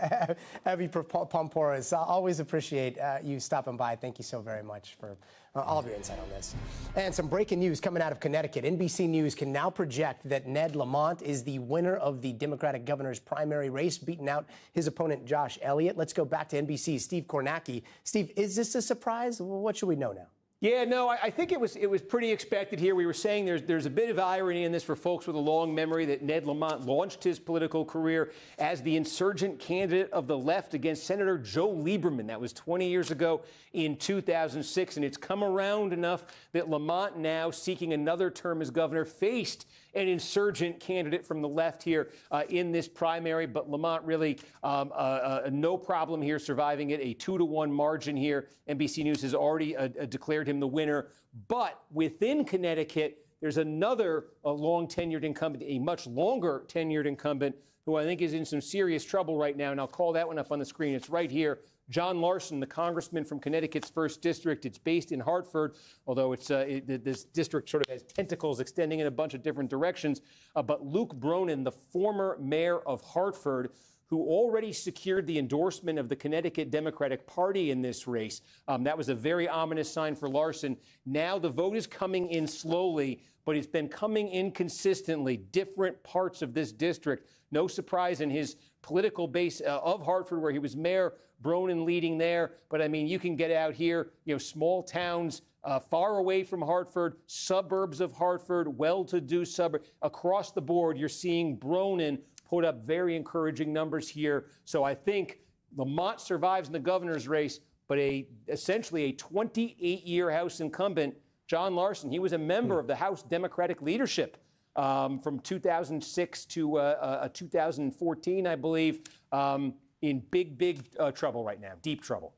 Evie Poumpouras. I always appreciate you stopping by. Thank you so very much for all of your insight on this. And some breaking news coming out of Connecticut. NBC News can now project that Ned Lamont is the winner of the Democratic governor's primary race, beating out his opponent, Josh Elliott. Let's go back to NBC's Steve Kornacki. Steve, is this a surprise? What should we know now? Yeah, no, I think it was pretty expected here. We were saying there's a bit of irony in this for folks with a long memory that Ned Lamont launched his political career as the insurgent candidate of the left against Senator Joe Lieberman. That was 20 years ago in 2006, and it's come around enough that Lamont, now seeking another term as governor, faced an insurgent candidate from the left here in this primary. But Lamont really no problem here, surviving it, a 2-to-1 margin here. NBC News has already declared him the winner. But within Connecticut, there's another long-tenured incumbent, a much longer tenured incumbent, who I think is in some serious trouble right now. And I'll call that one up on the screen. It's right here. John Larson, the congressman from Connecticut's 1st District. It's based in Hartford, although this district sort of has tentacles extending in a bunch of different directions. But Luke Bronin, the former mayor of Hartford, who already secured the endorsement of the Connecticut Democratic Party in this race. That was a very ominous sign for Larson. Now the vote is coming in slowly, but it's been coming in consistently. Different parts of this district. No surprise in his political base of Hartford, where he was mayor, Bronin leading there. But I mean, you can get out here, small towns far away from Hartford, suburbs of Hartford, well-to-do suburbs. Across the board, you're seeing Bronin put up very encouraging numbers here. So I think Lamont survives in the governor's race, but essentially a 28-year House incumbent, John Larson, he was a member of the House Democratic leadership from 2006 to 2014, I believe, in big trouble right now, deep trouble.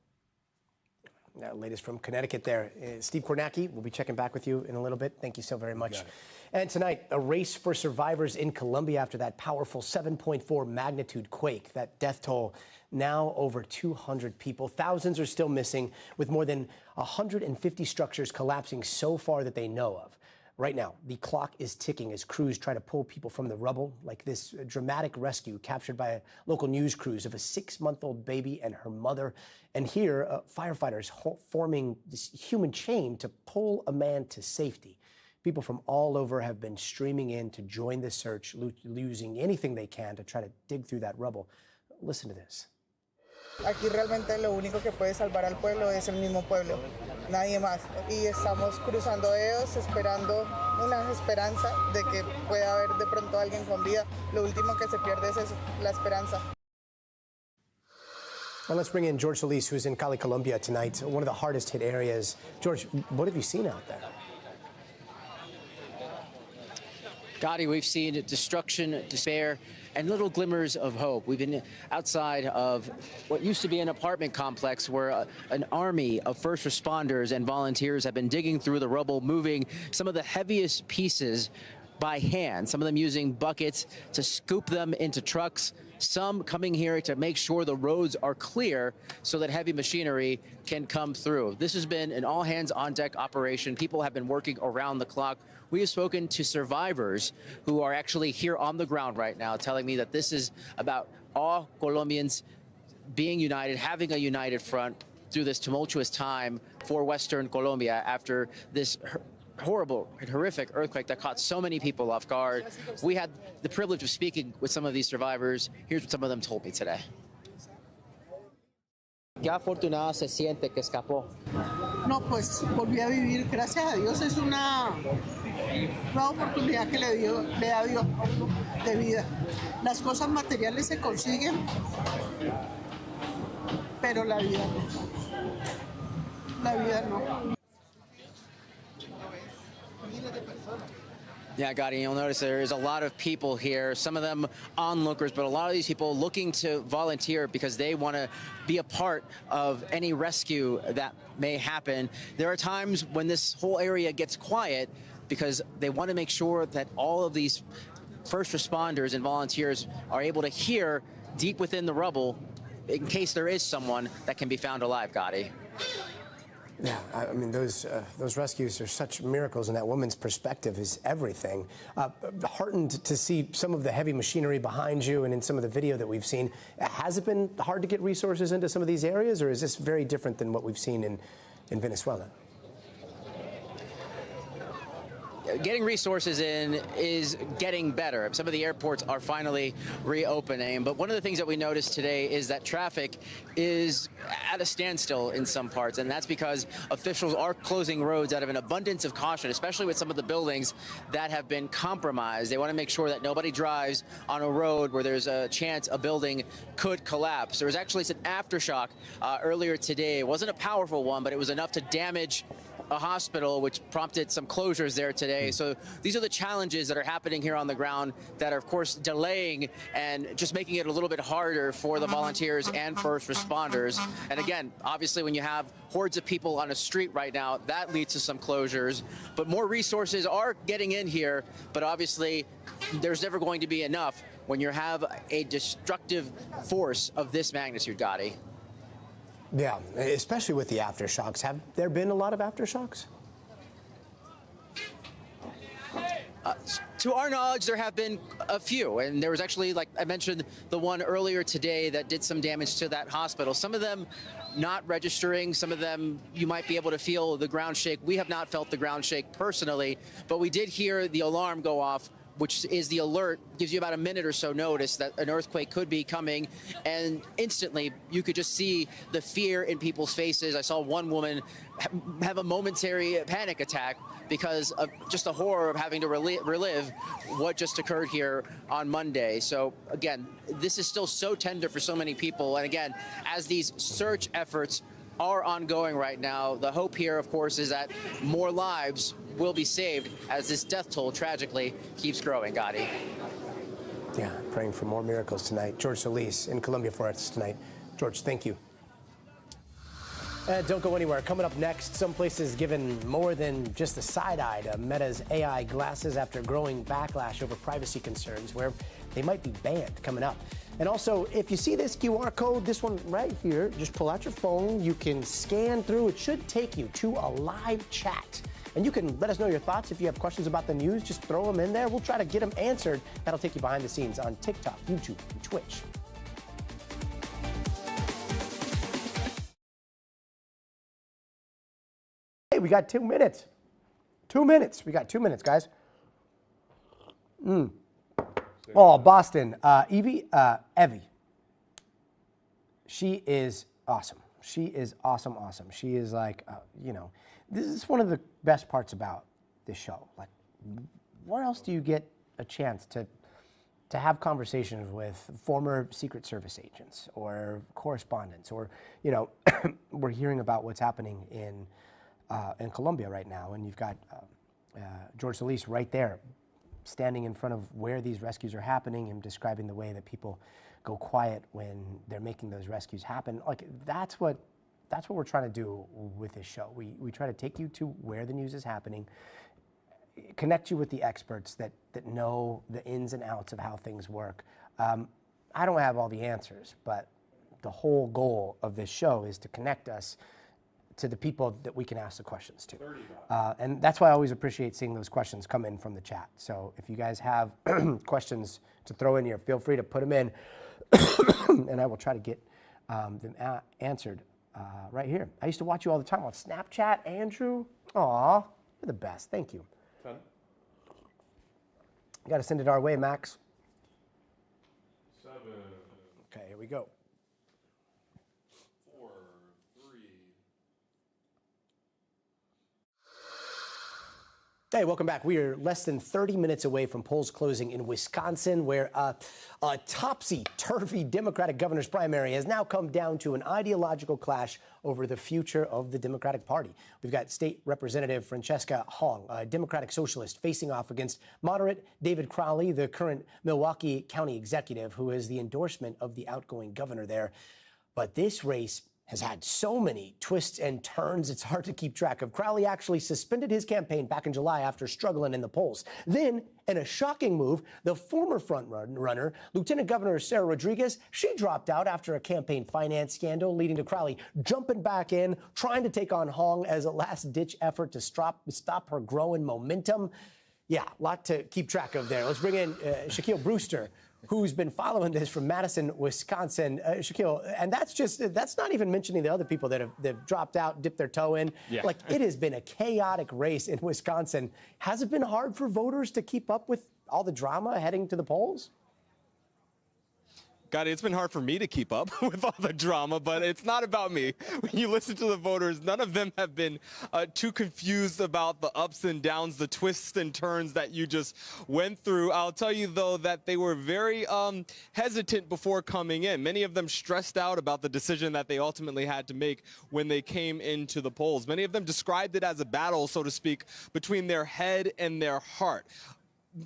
Latest from Connecticut there. Steve Kornacki, we'll be checking back with you in a little bit. Thank you so very much. And tonight, a race for survivors in Colombia after that powerful 7.4 magnitude quake. That death toll now over 200 people. Thousands are still missing, with more than 150 structures collapsing so far that they know of. Right now, the clock is ticking as crews try to pull people from the rubble, like this dramatic rescue captured by a local news crews of a 6-month-old baby and her mother. And here, firefighters forming this human chain to pull a man to safety. People from all over have been streaming in to join the search, using anything they can to try to dig through that rubble. Listen to this. Aquí realmente lo único que puede salvar al pueblo es el mismo pueblo, nadie más. Y estamos cruzando dedos, esperando una esperanza de que pueda haber de pronto alguien con vida. Lo último que se pierde es eso, la esperanza. Well, let's bring in George Solis, who's in Cali, Colombia tonight, one of the hardest hit areas. George, what have you seen out there? Gotti, we've seen destruction, despair, and little glimmers of hope. We've been outside of what used to be an apartment complex where an army of first responders and volunteers have been digging through the rubble, moving some of the heaviest pieces by hand, some of them using buckets to scoop them into trucks, some coming here to make sure the roads are clear so that heavy machinery can come through. This has been an all-hands-on-deck operation. People have been working around the clock. We have spoken to survivors who are actually here on the ground right now, telling me that this is about all Colombians being united, having a united front through this tumultuous time for Western Colombia after this horrible and horrific earthquake that caught so many people off guard. We had the privilege of speaking with some of these survivors. Here's what some of them told me today. ¿Qué afortunada se siente que escapó? No, pues volví a vivir, gracias a Dios, es una nueva oportunidad que le da Dios de vida. Las cosas materiales se consiguen, pero la vida no. La vida no. Yeah, Gotti, you'll notice there is a lot of people here, some of them onlookers, but a lot of these people looking to volunteer because they want to be a part of any rescue that may happen. There are times when this whole area gets quiet because they want to make sure that all of these first responders and volunteers are able to hear deep within the rubble in case there is someone that can be found alive, Gotti. Yeah, I mean, those rescues are such miracles, and that woman's perspective is everything. Heartened to see some of the heavy machinery behind you and in some of the video that we've seen. Has it been hard to get resources into some of these areas, or is this very different than what we've seen in Venezuela? Getting resources in is getting better. Some of the airports are finally reopening. But one of the things that we noticed today is that traffic is at a standstill in some parts. And that's because officials are closing roads out of an abundance of caution, especially with some of the buildings that have been compromised. They want to make sure that nobody drives on a road where there's a chance a building could collapse. There was actually an aftershock earlier today. It wasn't a powerful one, but it was enough to damage a hospital, which prompted some closures there today. So these are the challenges that are happening here on the ground that are, of course, delaying and just making it a little bit harder for the volunteers and first responders. And again, obviously, when you have hordes of people on a street right now, that leads to some closures. But more resources are getting in here. But obviously, there's never going to be enough when you have a destructive force of this magnitude, Gotti. Yeah, especially with the aftershocks. Have there been a lot of aftershocks? To our knowledge, there have been a few, and there was actually, like I mentioned, the one earlier today that did some damage to that hospital. Some of them not registering, some of them you might be able to feel the ground shake. We have not felt the ground shake personally, but we did hear the alarm go off, which is the alert, gives you about a minute or so notice that an earthquake could be coming. And instantly, you could just see the fear in people's faces. I saw one woman have a momentary panic attack because of just the horror of having to relive what just occurred here on Monday. So again, this is still so tender for so many people. And again, as these search efforts are ongoing right now, the hope here, of course, is that more lives will be saved as this death toll tragically keeps growing, Gotti. Yeah, praying for more miracles tonight. George Solis in Colombia for us tonight. George, thank you. Don't go anywhere. Coming up next, some places given more than just a side-eye to Meta's AI glasses after growing backlash over privacy concerns where they might be banned. Coming up. And also, if you see this QR code, this one right here, just pull out your phone. You can scan through. It should take you to a live chat. And you can let us know your thoughts. If you have questions about the news, just throw them in there. We'll try to get them answered. That'll take you behind the scenes on TikTok, YouTube, and Twitch. Hey, we got 2 minutes. 2 minutes. We got 2 minutes, guys. Oh, Boston. Evie. she is awesome. She is awesome. She is like, this is one of the best parts about this show. Like, where else do you get a chance to have conversations with former Secret Service agents or correspondents, or, we're hearing about what's happening in Colombia right now, and you've got George Solis right there, standing in front of where these rescues are happening and describing the way that people go quiet when they're making those rescues happen. Like, that's what we're trying to do with this show. We try to take you to where the news is happening, connect you with the experts that know the ins and outs of how things work. I don't have all the answers, but the whole goal of this show is to connect us to the people that we can ask the questions to. And that's why I always appreciate seeing those questions come in from the chat. So if you guys have questions to throw in here, feel free to put them in, and I will try to get them answered right here. I used to watch you all the time on Snapchat, Andrew. Aw, you're the best. Thank you. 10. You got to send it our way, Max. 7. Okay, here we go. 4, 3. Hey, welcome back. We are less than 30 minutes away from polls closing in Wisconsin, where a topsy-turvy Democratic governor's primary has now come down to an ideological clash over the future of the Democratic Party. We've got State Representative Francesca Hong, a Democratic socialist, facing off against moderate David Crowley, the current Milwaukee County executive, who is the endorsement of the outgoing governor there. But this race has had so many twists and turns, it's hard to keep track of. Crowley actually suspended his campaign back in July after struggling in the polls. Then, in a shocking move, the former front-runner, Lieutenant Governor Sarah Rodriguez, she dropped out after a campaign finance scandal, leading to Crowley jumping back in, trying to take on Hong as a last-ditch effort to stop her growing momentum. Yeah, a lot to keep track of there. Let's bring in Shaquille Brewster, who's been following this from Madison, Wisconsin. Shaquille, and that's not even mentioning the other people that have dropped out, dipped their toe in. Yeah. Like, it has been a chaotic race in Wisconsin. Has it been hard for voters to keep up with all the drama heading to the polls? God, it's been hard for me to keep up with all the drama, but it's not about me. When you listen to the voters, none of them have been too confused about the ups and downs, the twists and turns that you just went through. I'll tell you, though, that they were very hesitant before coming in. Many of them stressed out about the decision that they ultimately had to make when they came into the polls. Many of them described it as a battle, so to speak, between their head and their heart.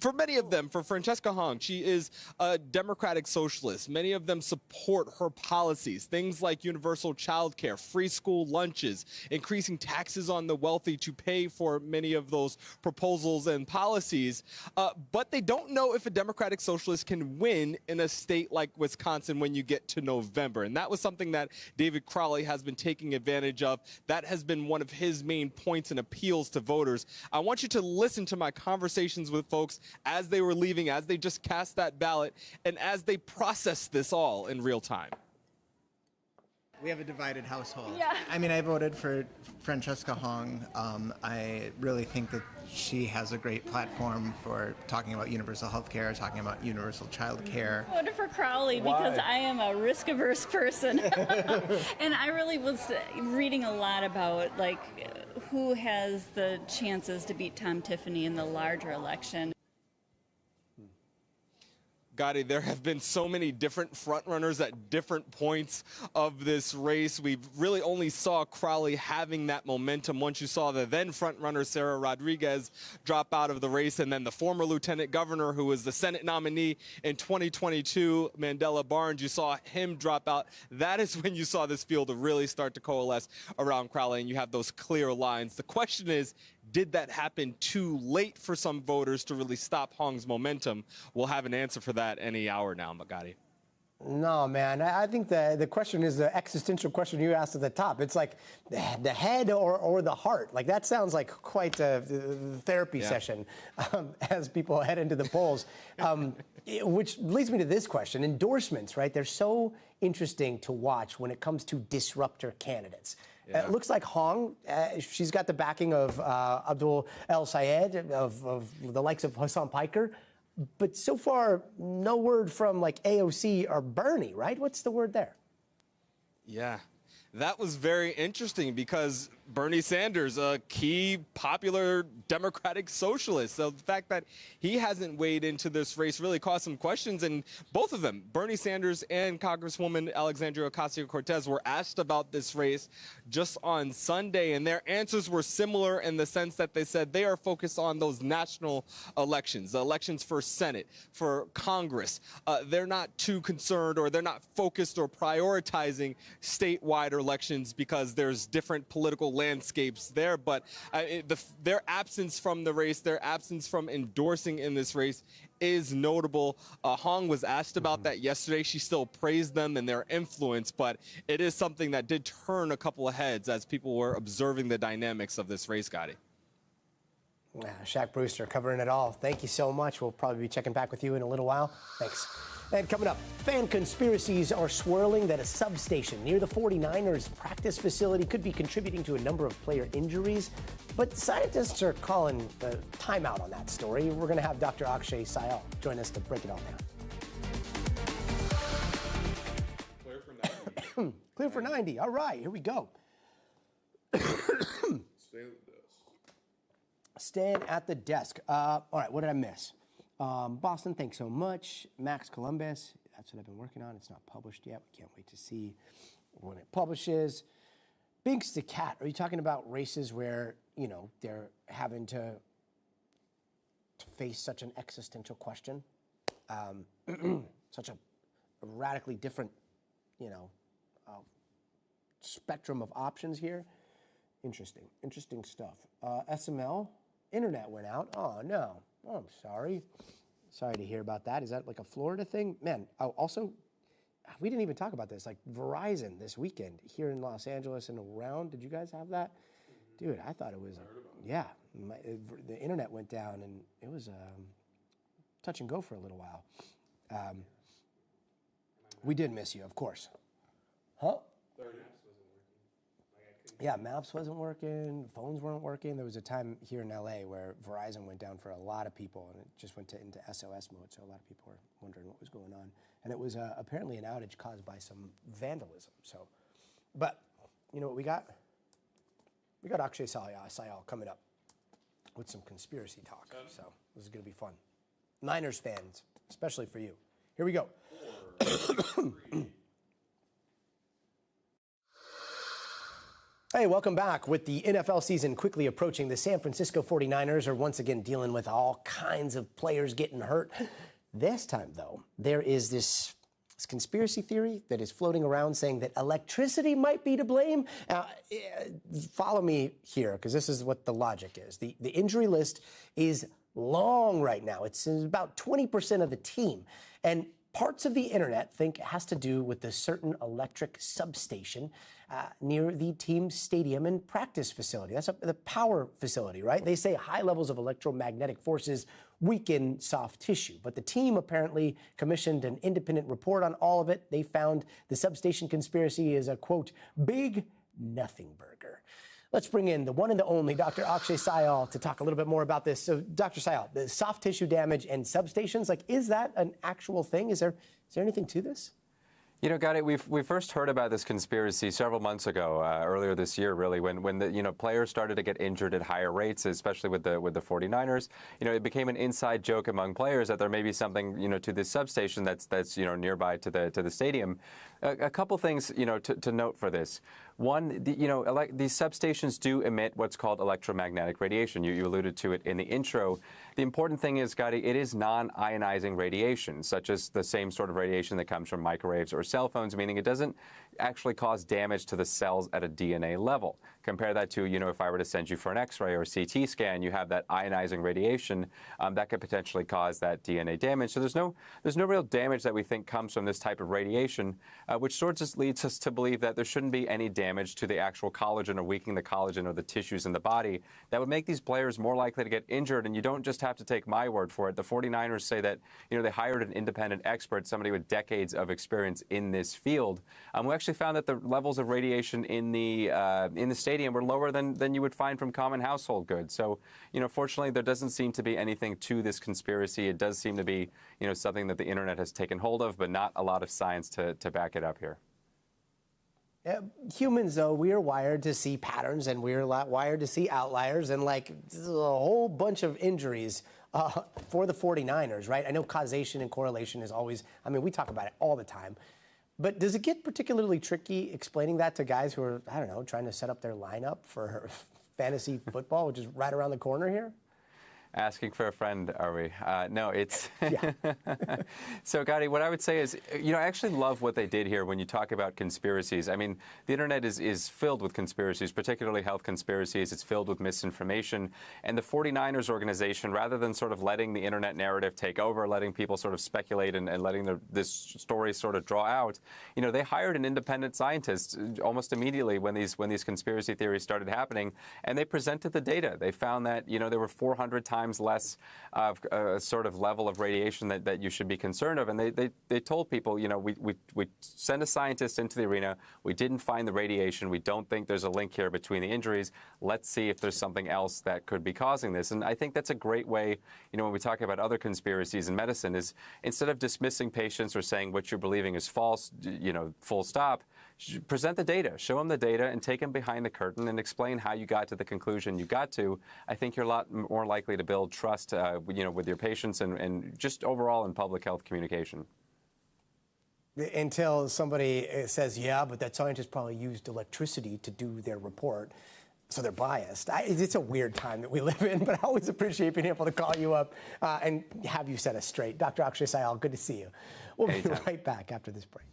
For many of them, for Francesca Hong, she is a Democratic socialist. Many of them support her policies, things like universal child care, free school lunches, increasing taxes on the wealthy to pay for many of those proposals and policies. But they don't know if a Democratic socialist can win in a state like Wisconsin when you get to November. And that was something that David Crowley has been taking advantage of. That has been one of his main points and appeals to voters. I want you to listen to my conversations with folks as they were leaving, as they just cast that ballot, and as they processed this all in real time. We have a divided household. Yeah. I mean, I voted for Francesca Hong. I really think that she has a great platform for talking about universal health care, talking about universal child care. I voted for Crowley because I am a risk-averse person. And I really was reading a lot about, like, who has the chances to beat Tom Tiffany in the larger election. Gotti, there have been so many different frontrunners at different points of this race. We really only saw Crowley having that momentum once you saw the then frontrunner Sarah Rodriguez drop out of the race, and then the former lieutenant governor, who was the Senate nominee in 2022, Mandela Barnes, you saw him drop out. That is when you saw this field really start to coalesce around Crowley, and you have those clear lines. The question is, did that happen too late for some voters to really stop Hong's momentum? We'll have an answer for that any hour now, Magadi. No, man. I think the question is the existential question you asked at the top. It's like the head or the heart. Like, that sounds like quite a therapy session as people head into the polls. Which leads me to this question. Endorsements, right? They're so interesting to watch when it comes to disruptor candidates. Yeah. It looks like Hong, she's got the backing of Abdul El Sayed, of the likes of Hassan Piker. But so far, no word from, like, AOC or Bernie, right? What's the word there? Yeah. That was very interesting because Bernie Sanders, a key popular Democratic socialist, so the fact that he hasn't weighed into this race really caused some questions. And both of them, Bernie Sanders and Congresswoman Alexandria Ocasio-Cortez, were asked about this race just on Sunday, and their answers were similar in the sense that they said they are focused on those national elections, the elections for Senate, for Congress. They're not too concerned, or they're not focused or prioritizing statewide elections because there's different political landscapes there. But their absence from the race, their absence from endorsing in this race is notable. Hong was asked about that yesterday. She still praised them and their influence, but it is something that did turn a couple of heads as people were observing the dynamics of this race, Scotty. Shaq Brewster covering it all. Thank you so much. We'll probably be checking back with you in a little while. Thanks. And coming up, fan conspiracies are swirling that a substation near the 49ers practice facility could be contributing to a number of player injuries. But scientists are calling a timeout on that story. We're going to have Dr. Akshay Syal join us to break it all down. Clear for 90. Clear for 90. All right, here we go. Stand at the desk. All right, what did I miss? Boston, thanks so much. Max Columbus, that's what I've been working on. It's not published yet. We can't wait to see when it publishes. Binks the Cat, are you talking about races where, you know, they're having to face such an existential question? Such a radically different, you know, spectrum of options here. Interesting stuff. SML, internet went out. Oh, no. Oh, I'm sorry. Sorry to hear about that. Is that like a Florida thing? Man, also, we didn't even talk about this. Like Verizon this weekend here in Los Angeles and around. Did you guys have that? Dude, I thought it was, yeah. The internet went down and it was touch and go for a little while. We did miss you, of course. Huh? Yeah, maps wasn't working, phones weren't working. There was a time here in LA where Verizon went down for a lot of people, and it just went into SOS mode, so a lot of people were wondering what was going on. And it was apparently an outage caused by some vandalism. So, but you know what we got? We got Akshay Syal coming up with some conspiracy talk. So this is going to be fun. Niners fans, especially for you. Here we go. Hey, welcome back. With the NFL season quickly approaching, the San Francisco 49ers are once again dealing with all kinds of players getting hurt. This time, though, there is this conspiracy theory that is floating around saying that electricity might be to blame. Follow me here, because this is what the logic is. The injury list is long right now. It's about 20% of the team. And parts of the internet think it has to do with a certain electric substation near the team's stadium and practice facility. That's the power facility, right? They say high levels of electromagnetic forces weaken soft tissue. But the team apparently commissioned an independent report on all of it. They found the substation conspiracy is a, quote, big nothing burger. Let's bring in the one and the only Dr. Akshay Syal to talk a little bit more about this. So, Dr. Syal, the soft tissue damage and substations, like, is that an actual thing? Is there anything to this? You know, Gotti, we first heard about this conspiracy several months ago, earlier this year, really, when the players started to get injured at higher rates, especially with the 49ers. You know, it became an inside joke among players that there may be something, to this substation that's nearby to the stadium. A couple things, to note for this. One, these substations do emit what's called electromagnetic radiation. You alluded to it in the intro. The important thing is, Gotti, it is non-ionizing radiation, such as the same sort of radiation that comes from microwaves or cell phones, meaning it doesn't actually cause damage to the cells at a DNA level. Compare that to, if I were to send you for an X-ray or CT scan, you have that ionizing radiation that could potentially cause that DNA damage. So there's no real damage that we think comes from this type of radiation, which sort of leads us to believe that there shouldn't be any damage to the actual collagen or weakening the collagen or the tissues in the body that would make these players more likely to get injured. And you don't just have to take my word for it. The 49ers say that, they hired an independent expert, somebody with decades of experience in this field. We actually found that the levels of radiation in the stadium were lower than you would find from common household goods. So, fortunately, there doesn't seem to be anything to this conspiracy. It does seem to be, something that the internet has taken hold of, but not a lot of science to back it up here. Humans, though, we are wired to see patterns, and we're wired to see outliers, and like a whole bunch of injuries for the 49ers, right? I know causation and correlation is always, I mean, we talk about it all the time. But does it get particularly tricky explaining that to guys who are, I don't know, trying to set up their lineup for fantasy football, which is right around the corner here? Asking for a friend, are we? No, it's... So, Gotti, what I would say is, I actually love what they did here when you talk about conspiracies. I mean, the internet is filled with conspiracies, particularly health conspiracies. It's filled with misinformation. And the 49ers organization, rather than sort of letting the internet narrative take over, letting people sort of speculate and letting this story sort of draw out, they hired an independent scientist almost immediately when these conspiracy theories started happening, and they presented the data. They found that, there were 400 times less of a sort of level of radiation that you should be concerned of. And they told people, we sent a scientist into the arena. We didn't find the radiation. We don't think there's a link here between the injuries. Let's see if there's something else that could be causing this. And I think that's a great way, when we talk about other conspiracies in medicine, is instead of dismissing patients or saying what you're believing is false, full stop, present the data, show them the data, and take them behind the curtain and explain how you got to the conclusion you got to. I think you're a lot more likely to build trust, with your patients and just overall in public health communication. Until somebody says, yeah, but that scientist probably used electricity to do their report, so they're biased. It's a weird time that we live in, but I always appreciate being able to call you up and have you set us straight. Dr. Akshay Syal, good to see you. We'll be right back after this break.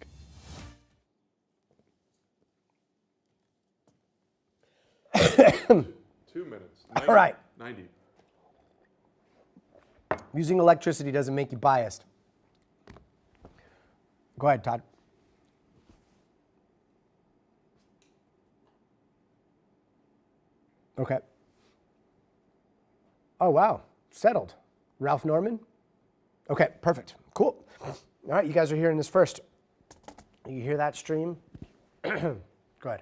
Two minutes. 90, all right. 90. Using electricity doesn't make you biased. Go ahead, Todd. Okay. Oh, wow. Settled. Ralph Norman? Okay, perfect. Cool. All right, you guys are hearing this first. You hear that stream? Go ahead.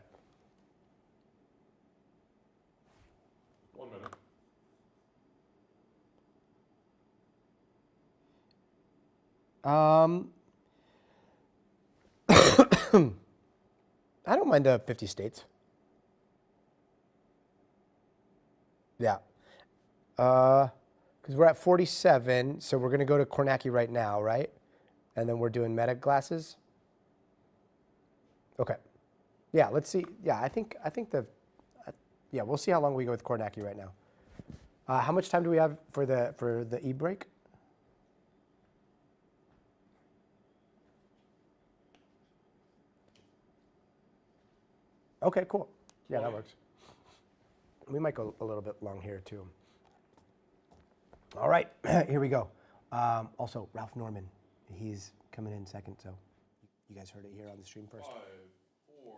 1 minute. I don't mind 50 states. Yeah. Because we're at 47, so we're going to go to Kornacki right now, right? And then we're doing meta glasses. Okay. Yeah, let's see. Yeah, I think we'll see how long we go with Kornacki right now. How much time do we have for the e-break? Okay, cool. Yeah, that works. We might go a little bit long here, too. All right, here we go. Also, Ralph Norman, he's coming in second, so you guys heard it here on the stream first. 5, 4,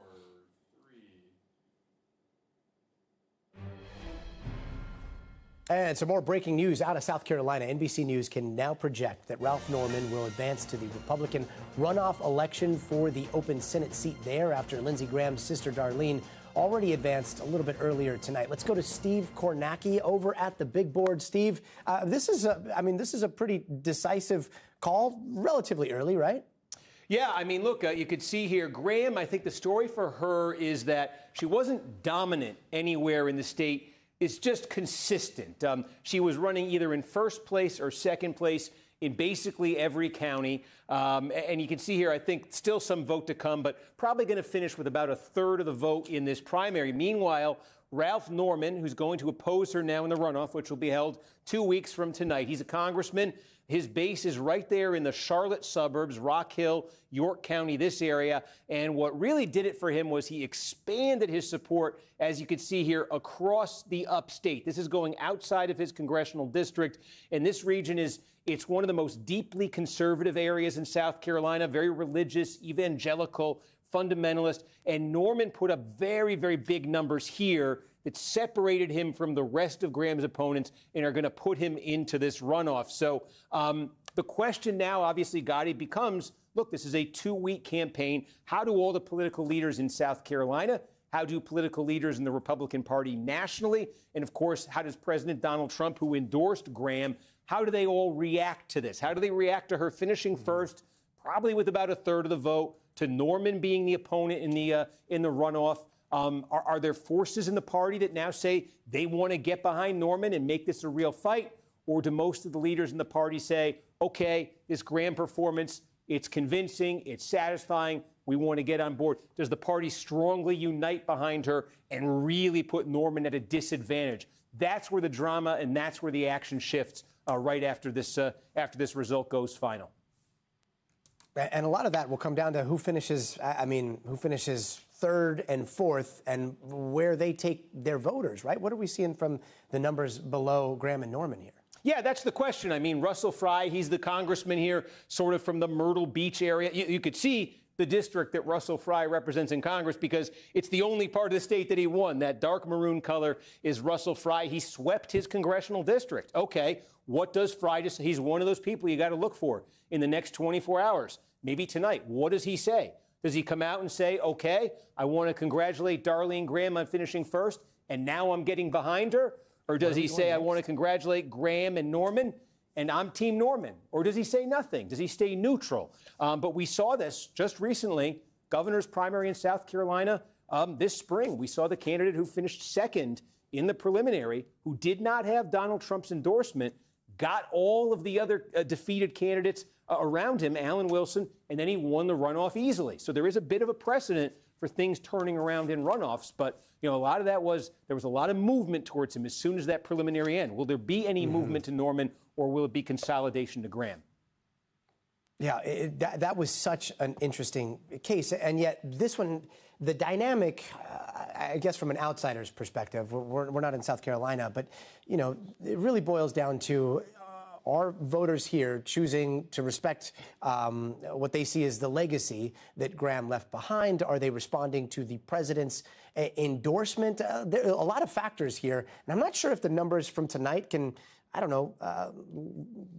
3. And some more breaking news out of South Carolina. NBC News can now project that Ralph Norman will advance to the Republican runoff election for the open Senate seat there after Lindsey Graham's sister Darlene already advanced a little bit earlier tonight. Let's go to Steve Kornacki over at the big board. Steve, this is a pretty decisive call, relatively early, right? Yeah, I mean, look, you could see here, Graham, I think the story for her is that she wasn't dominant anywhere in the state. It's just consistent. She was running either in first place or second place in basically every county. And you can see here, I think, still some vote to come, but probably going to finish with about a third of the vote in this primary. Meanwhile, Ralph Norman, who's going to oppose her now in the runoff, which will be held 2 weeks from tonight. He's a congressman. His base is right there in the Charlotte suburbs, Rock Hill, York County, this area. And what really did it for him was he expanded his support, as you can see here, across the upstate. This is going outside of his congressional district. And this region it's one of the most deeply conservative areas in South Carolina, very religious, evangelical, fundamentalist. And Norman put up very, very big numbers here that separated him from the rest of Graham's opponents and are going to put him into this runoff. So the question now, obviously, Gotti, becomes, look, this is a 2-week campaign. How do all the political leaders in South Carolina, how do political leaders in the Republican Party nationally, and, of course, how does President Donald Trump, who endorsed Graham, how do they all react to this? How do they react to her finishing first, probably with about a third of the vote, to Norman being the opponent in the runoff? Are there forces in the party that now say they want to get behind Norman and make this a real fight? Or do most of the leaders in the party say, okay, this Graham performance, it's convincing, it's satisfying, we want to get on board? Does the party strongly unite behind her and really put Norman at a disadvantage? That's where the drama and that's where the action shifts right after this result goes final. And a lot of that will come down to who finishes third and fourth and where they take their voters, right? What are we seeing from the numbers below Graham and Norman here? Yeah, that's the question. I mean, Russell Fry, he's the congressman here, sort of from the Myrtle Beach area. You could see the district that Russell Fry represents in Congress because it's the only part of the state that he won. That dark maroon color is Russell Fry. He swept his congressional district. Okay, what does Fry just, he's one of those people you got to look for in the next 24 hours, maybe tonight. What does he say? Does he come out and say, okay, I want to congratulate Darlene Graham on finishing first, and now I'm getting behind her? Or does he say, I want to congratulate Graham and Norman, and I'm Team Norman? Or does he say nothing? Does he stay neutral? But we saw this just recently, governor's primary in South Carolina this spring. We saw the candidate who finished second in the preliminary, who did not have Donald Trump's endorsement, got all of the other defeated candidates around him, Alan Wilson, and then he won the runoff easily. So there is a bit of a precedent for things turning around in runoffs. But, you know, a lot of that was, there was a lot of movement towards him as soon as that preliminary end. Will there be any movement to Norman, or will it be consolidation to Graham? Yeah, that was such an interesting case. And yet this one, the dynamic, I guess from an outsider's perspective, we're not in South Carolina, but, you know, it really boils down to are voters here choosing to respect what they see as the legacy that Graham left behind? Are they responding to the president's endorsement? There are a lot of factors here. And I'm not sure if the numbers from tonight can, I don't know,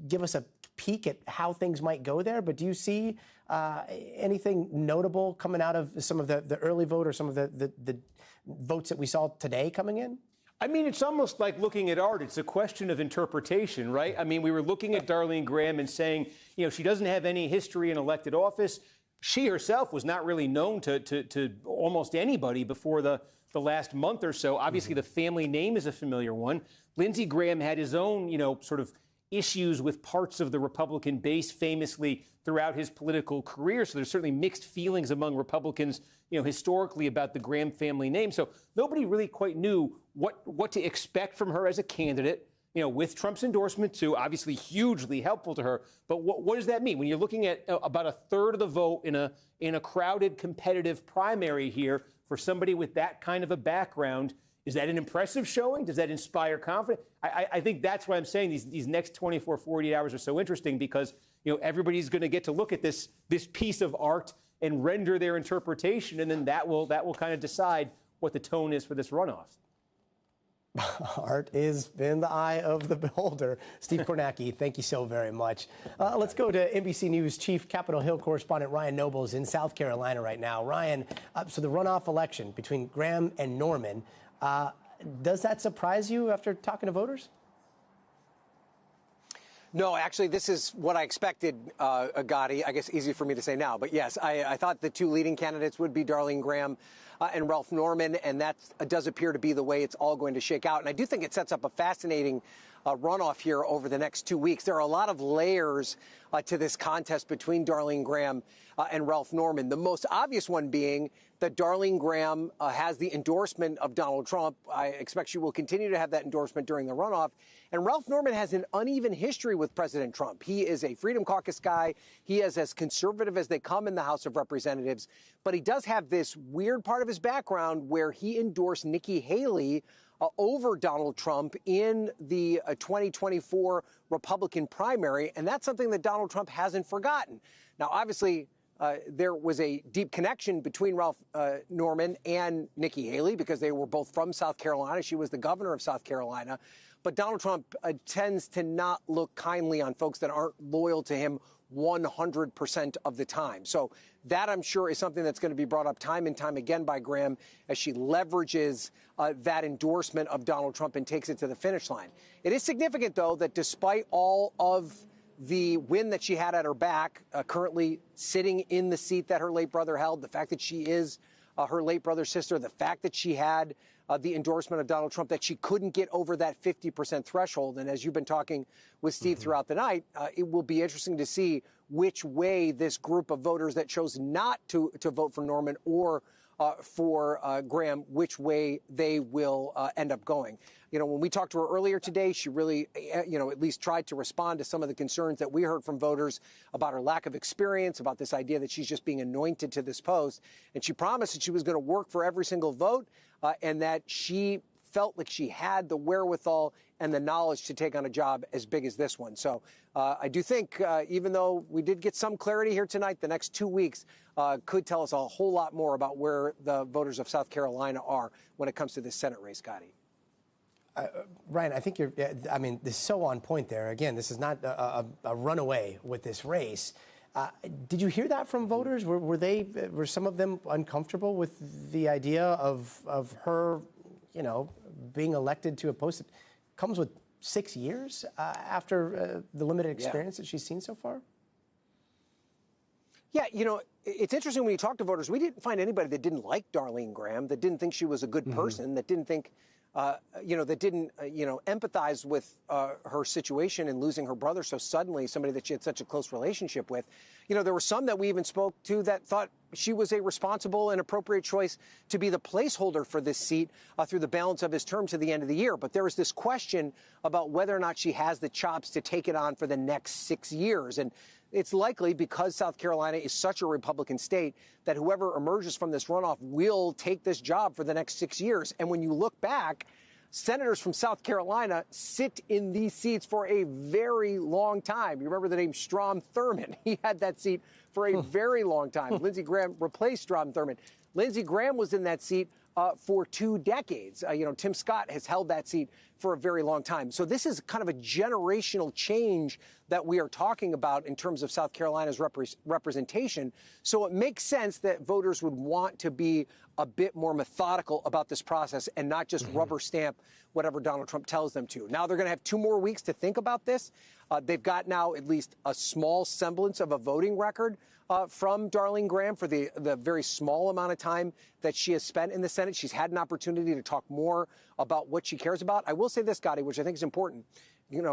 give us a peek at how things might go there. But do you see anything notable coming out of some of the early vote or some of the votes that we saw today coming in? I mean, it's almost like looking at art. It's a question of interpretation, right? I mean, we were looking at Darlene Graham and saying, you know, she doesn't have any history in elected office. She herself was not really known to almost anybody before the last month or so. Obviously, the family name is a familiar one. Lindsey Graham had his own, you know, sort of issues with parts of the Republican base famously throughout his political career. So there's certainly mixed feelings among Republicans, you know, historically about the Graham family name. So nobody really quite knew what to expect from her as a candidate, you know, with Trump's endorsement too, obviously hugely helpful to her. But what does that mean? When you're looking at about a third of the vote in a crowded, competitive primary here for somebody with that kind of a background, is that an impressive showing? Does that inspire confidence? I think that's why I'm saying these next 24, 48 hours are so interesting because, you know, everybody's going to get to look at this piece of art and render their interpretation, and then that will kind of decide what the tone is for this runoff. Art is in the eye of the beholder. Steve Kornacki, thank you so very much. Let's go to NBC News Chief Capitol Hill correspondent Ryan Nobles in South Carolina right now. Ryan, so the runoff election between Graham and Norman, does that surprise you after talking to voters? No, actually, this is what I expected, Gotti. I guess easy for me to say now. But yes, I thought the two leading candidates would be Darlene Graham and Ralph Norman, and that does appear to be the way it's all going to shake out. And I do think it sets up a fascinating runoff here over the next 2 weeks. There are a lot of layers to this contest between Darlene Graham and Ralph Norman. The most obvious one being that Darlene Graham has the endorsement of Donald Trump. I expect she will continue to have that endorsement during the runoff. And Ralph Norman has an uneven history with President Trump. He is a Freedom Caucus guy. He is as conservative as they come in the House of Representatives. But he does have this weird part of his background where he endorsed Nikki Haley over Donald Trump in the 2024 Republican primary. And that's something that Donald Trump hasn't forgotten. Now, obviously, there was a deep connection between Ralph Norman and Nikki Haley because they were both from South Carolina. She was the governor of South Carolina. But Donald Trump tends to not look kindly on folks that aren't loyal to him 100% of the time. So that, I'm sure, is something that's going to be brought up time and time again by Graham as she leverages that endorsement of Donald Trump and takes it to the finish line. It is significant, though, that despite all of the win that she had at her back, currently sitting in the seat that her late brother held, the fact that she is her late brother's sister, the fact that she had the endorsement of Donald Trump, that she couldn't get over that 50% threshold. And as you've been talking with Steve throughout the night, it will be interesting to see which way this group of voters that chose not to vote for Norman or for Graham, which way they will end up going. You know, when we talked to her earlier today, she really, at least tried to respond to some of the concerns that we heard from voters about her lack of experience, about this idea that she's just being anointed to this post. And she promised that she was going to work for every single vote and that she felt like she had the wherewithal and the knowledge to take on a job as big as this one. So I do think, even though we did get some clarity here tonight, the next 2 weeks could tell us a whole lot more about where the voters of South Carolina are when it comes to this Senate race, Gotti. Ryan, I think this is so on point there. Again, this is not a runaway with this race. Did you hear that from voters? Were some of them uncomfortable with the idea of her, being elected to a post that comes with 6 years after the limited experience that she's seen so far? Yeah, it's interesting when you talk to voters, we didn't find anybody that didn't like Darlene Graham, that didn't think she was a good person, that didn't think, that didn't, empathize with her situation and losing her brother so suddenly, somebody that she had such a close relationship with. There were some that we even spoke to that thought she was a responsible and appropriate choice to be the placeholder for this seat through the balance of his term to the end of the year. But there is this question about whether or not she has the chops to take it on for the next 6 years. And it's likely, because South Carolina is such a Republican state, that whoever emerges from this runoff will take this job for the next 6 years. And when you look back, senators from South Carolina sit in these seats for a very long time. You remember the name Strom Thurmond. He had that seat for a very long time. Lindsey Graham replaced Strom Thurmond. Lindsey Graham was in that seat for 2 decades. Tim Scott has held that seat for a very long time. So this is kind of a generational change that we are talking about in terms of South Carolina's representation. So it makes sense that voters would want to be a bit more methodical about this process and not just rubber stamp whatever Donald Trump tells them to. Now they're going to have 2 more weeks to think about this. They've got now at least a small semblance of a voting record from Darlene Graham for the very small amount of time that she has spent in the Senate. She's had an opportunity to talk more about what she cares about. I will say this, Gotti, which I think is important.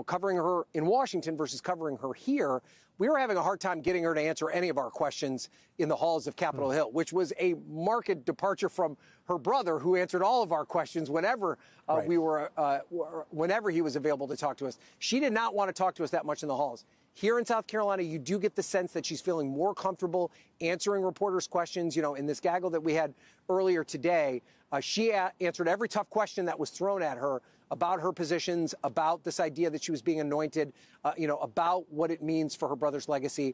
Covering her in Washington versus covering her here, we were having a hard time getting her to answer any of our questions in the halls of Capitol Hill, which was a marked departure from her brother, who answered all of our questions whenever whenever he was available to talk to us. She did not want to talk to us that much in the halls. Here in South Carolina, you do get the sense that she's feeling more comfortable answering reporters' questions. In this gaggle that we had earlier today, she answered every tough question that was thrown at her about her positions, about this idea that she was being anointed, about what it means for her brother's legacy.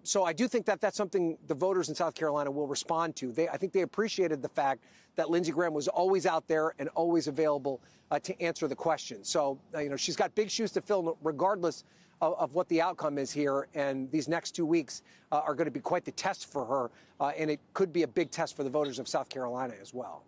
So I do think that that's something the voters in South Carolina will respond to. I think they appreciated the fact that Lindsey Graham was always out there and always available to answer the questions. So, she's got big shoes to fill regardless of what the outcome is here. And these next 2 weeks are going to be quite the test for her. And it could be a big test for the voters of South Carolina as well.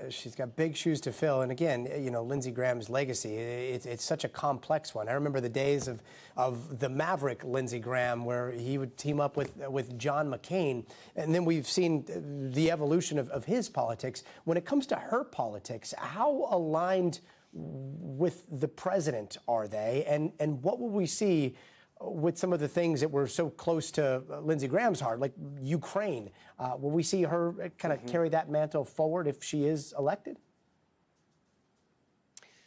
She's got big shoes to fill. And again, Lindsey Graham's legacy, it's such a complex one. I remember the days of the maverick Lindsey Graham, where he would team up with John McCain. And then we've seen the evolution of his politics. When it comes to her politics, how aligned with the president are they? And what will we see with some of the things that were so close to Lindsey Graham's heart, like Ukraine? Will we see her kind of carry that mantle forward if she is elected?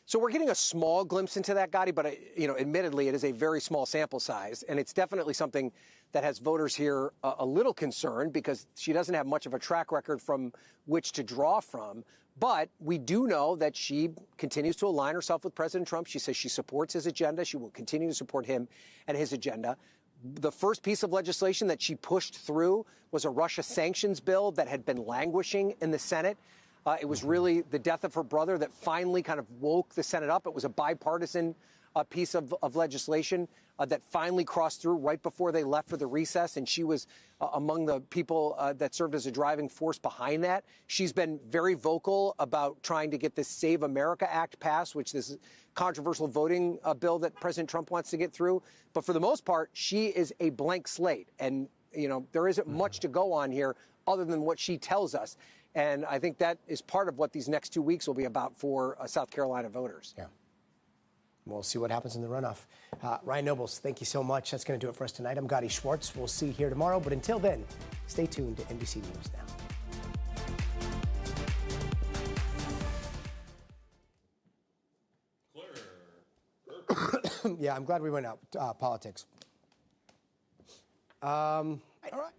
So we're getting a small glimpse into that, Gotti, but admittedly, it is a very small sample size, and it's definitely something that has voters here a little concerned, because she doesn't have much of a track record from which to draw from. But we do know that she continues to align herself with President Trump. She says she supports his agenda. She will continue to support him and his agenda. The first piece of legislation that she pushed through was a Russia sanctions bill that had been languishing in the Senate. It was really the death of her brother that finally kind of woke the Senate up. It was a bipartisan piece of legislation that finally crossed through right before they left for the recess, and she was among the people that served as a driving force behind that. She's been very vocal about trying to get this Save America Act passed, which this controversial voting bill that President Trump wants to get through. But for the most part, she is a blank slate, and there isn't much to go on here other than what she tells us. And I think that is part of what these next 2 weeks will be about for South Carolina voters. Yeah. We'll see what happens in the runoff. Ryan Nobles, thank you so much. That's going to do it for us tonight. I'm Gotti Schwartz. We'll see you here tomorrow. But until then, stay tuned to NBC News Now. Yeah, I'm glad we went out. Politics. All right.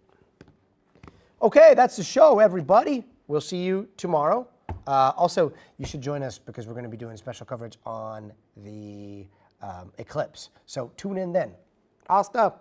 Okay, that's the show, everybody. We'll see you tomorrow. Also, you should join us because we're going to be doing special coverage on the eclipse. So tune in then. Hasta.